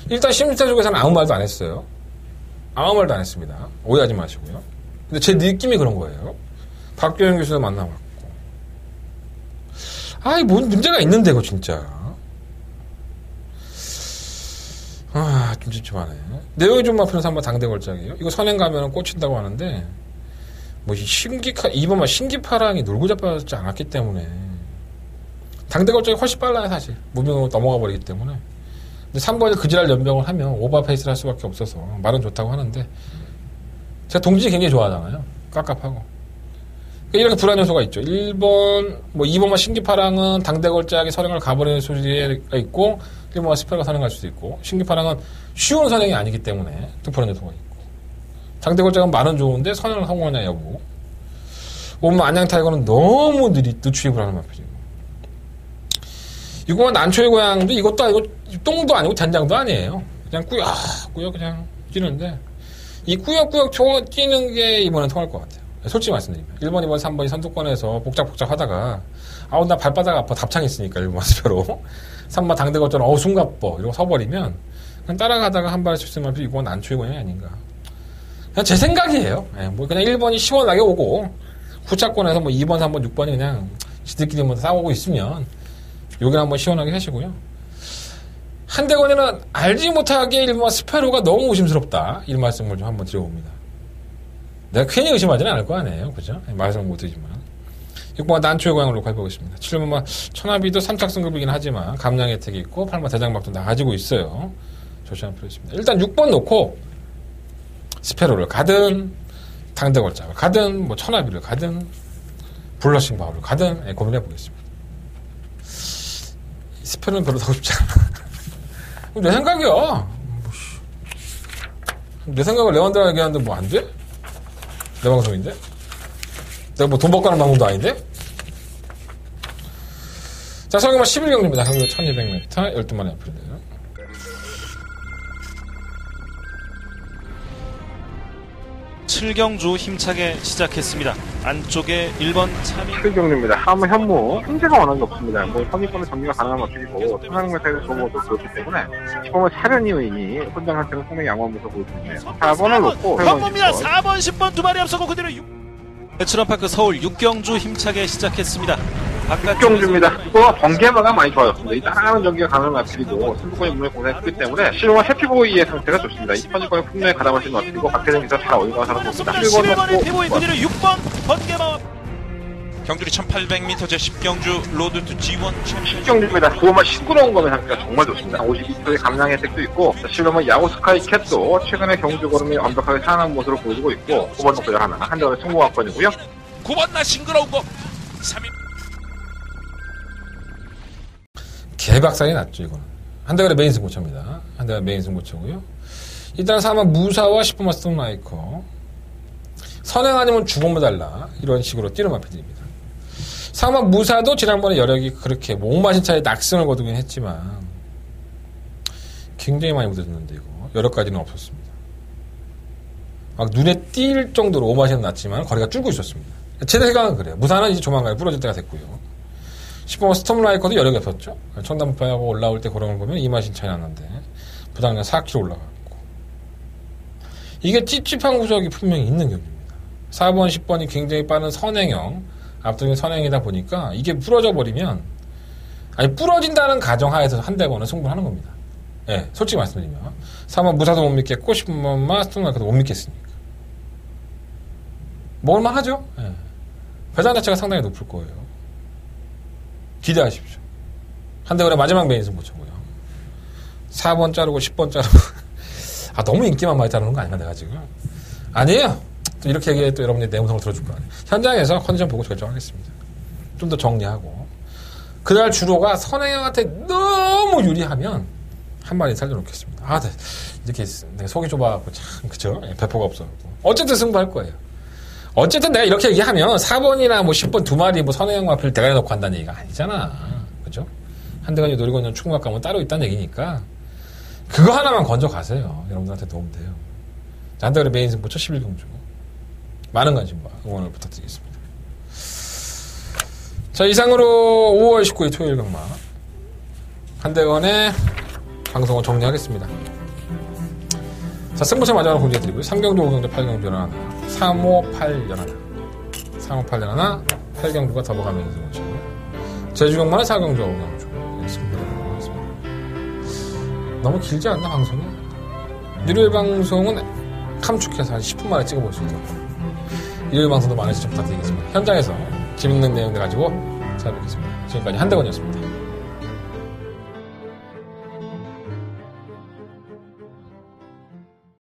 일단 심승태 조교사는 아무 말도 안 했어요. 아무 말도 안 했습니다. 오해하지 마시고요. 근데 제 느낌이 그런 거예요. 박병현 교수도 만나봤고. 뭔 문제가 있는데, 이거 진짜. 좀 찝찝하네. 내용이 좀 앞에서 한번 당대 걸작이에요. 이거 선행 가면은 꽂힌다고 하는데, 이번만 신기파랑이 놀고 잡혀지 않았기 때문에. 당대 걸작이 훨씬 빨라요, 사실. 무빙으로 넘어가 버리기 때문에. 근데 3번이 그지랄 연병을 하면 오버페이스를 할 수밖에 없어서 말은 좋다고 하는데, 제가 동진이 굉장히 좋아하잖아요. 깝깝하고. 그러니까 이렇게 불안 요소가 있죠. 2번만 신기파랑은 당대 걸작이 선행을 가버리는 소지가 있고, 1번만 스페가 선행할 수도 있고, 신기파랑은 쉬운 선행이 아니기 때문에 또 불안 요소가 있고. 당대 걸작은 말은 좋은데 선행을 성공하냐 여부. 5번 안양 타이거는 너무 늦추입을 하는 마필이고. 6번 난초의 고향도 이것도 아니고 똥도 아니고 된장도 아니에요. 그냥 꾸역꾸역 그냥 뛰는데, 이 꾸역꾸역 뛰는 게 이번엔 통할 것 같아요. 솔직히 말씀드리면 1번, 2번, 3번이 선두권에서 복잡복잡 하다가 나 발바닥 아파. 답창 있으니까 1번 스페로 3번 당대 걸전 숨가뻐 이러고 서버리면 그냥 따라가다가 한 발을 쳤으면 이건 난초의 고향이 아닌가. 그냥 제 생각이에요. 그냥 1번이 시원하게 오고 후차권에서 2번, 3번, 6번이 그냥 지들끼리 싸우고 있으면 여기는 한번 시원하게 하시고요. 한대건이는 알지 못하게 1번 스페로가 너무 의심스럽다. 이 말씀을 좀 한번 드려봅니다. 내가 괜히 의심하지는 않을 거 아니에요. 그죠? 말씀은 못 드리지만. 6번 난초의 고향으로 가보겠습니다. 7번 천하비도 3착 승급이긴 하지만 감량 혜택이 있고 8번 대장박도 다 가지고 있어요. 조심할 필요 있습니다. 일단 6번 놓고 스페로를 가든 당대걸작을 가든 천하비를 가든 블러싱 바울을 가든 고민해 보겠습니다. 스페로는 별로 사고 싶지 않아. 내 생각이야. 내 생각을 레완드라 얘기하는데 안 돼? 내 방송인데? 내가 돈 벌고 하는 방송도 아닌데? 자, 성경만 11경주입니다. 경주 1200m, 12마리 앞인데요. 칠경주 힘차게 시작했습니다. 안쪽에 1번 차민 7경주입니다. 한번 현무 현재가 원하는 게 없습니다. 선입권의 정리가 가능한 것들이고 천상메타에서 좋은 것도 그렇기 때문에 10번은 차련이 의인이 혼장 상태는 상당히 양호하면서 보여주네요. 4번을 놓고 현무입니다. 4번 10번 두 마리 앞서고 그대로 베트남파크 서울 6경주 힘차게 시작했습니다. 6경주입니다. 이거 번개마가 많이 좋아졌습니다. 이 따라가는 전기가 가능한 마필이고 승부권이 분명히 공략했기 때문에 실용화 해피보이의 상태가 좋습니다. 이 선입권에 분명히 가담할 수 있는 마필이고 박태정에서 잘 어울려서 하는 겁니다. 7번의 피보이 그대로 6번 번개마 경주리 1800m 제10경주 로드 투 G1 10경주입니다. 그거만 시끄러운 거면 상태가 정말 좋습니다. 52초의 감량 혜택도 있고 실험은 야구 스카이 캣도 최근에 경주 걸음이 완벽하게 살아난 모습을 보여주고 있고 9번 놓고 하나 한대원의 승부왕권이고요. 9번 나 싱그러운 거 3위 개박살이 났죠. 이거는 한대원의 메인 승부처입니다. 한대원의 메인 승부처고요. 일단 4번 무사와 10번 스톤라이커 선행 아니면 죽음을 달라. 이런 식으로 뛰어만 패드립니다. 상막 무사도 지난번에 여력이 그렇게 옥마신차에 낙승을 거두긴 했지만 굉장히 많이 무뎌졌는데 이거 여력까지는 없었습니다. 막 눈에 띌 정도로 오마신은 났지만 거리가 줄고 있었습니다. 최대 해강은 그래요. 무사는 이제 조만간에 부러질 때가 됐고요. 10번 스톰라이커도 여력이 없었죠. 청담파하고 올라올 때 그런 걸 보면 2마신 차이 났는데 부당량 4km 올라갔고 이게 찝찝한 구석이 분명히 있는 경기입니다. 4번, 10번이 굉장히 빠른 선행형 앞쪽에 선행이다 보니까 이게 부러져 버리면 부러진다는 가정하에서 한대거는 승부를 하는 겁니다. 예, 솔직히 말씀드리면 3번 무사도 못 믿겠고 10번만 스톰라이커도 못 믿겠으니까 먹을만 하죠. 예. 배당 자체가 상당히 높을 거예요. 기대하십시오. 한대거의 마지막 메인 승부처고요. 4번 자르고 10번 자르고 너무 인기만 많이 자르는 거 아닌가 내가 지금. 아니에요. 또 이렇게 얘기해 또 여러분들이 내 음성을 들어줄 거 아니에요. 현장에서 컨디션 보고 결정하겠습니다. 좀 더 정리하고 그날 주로가 선행형한테 너무 유리하면 한 마리 살려놓겠습니다. 네. 이렇게 내가 속이 좁아갖고 참 그쵸? 배포가 없어갖고 어쨌든 승부할 거예요. 어쨌든 내가 이렇게 얘기하면 4번이나 뭐 10번 두 마리 뭐 선행형 마필 대가리 넣고 한다는 얘기가 아니잖아. 그죠? 한대간이 노리고 있는 충무각 가면 따로 있다는 얘기니까 그거 하나만 건져 가세요. 여러분들한테 도움 돼요. 한대간의 메인 승부처 11경주 많은 관심과 응원을 부탁드리겠습니다. 자, 이상으로 5월 19일 토요일 경마 한대간의 방송을 정리하겠습니다. 자, 승부처 마지막으로 공개해드리고요. 3경주, 5경주, 8경주 연하나 358 연하나 358 연하나 8경주가 더버가면서 승부처 제주경마는 4경주, 5경주 승부를 하겠습니다. 너무 길지 않나 방송이? 일요일 방송은 함축해서 한 10분 만에 찍어볼 수 있도록 일요일 방송도 많은 시청 부탁드리겠습니다. 현장에서 재밌는 내용들 가지고 찾아뵙겠습니다. 지금까지 한대건이었습니다.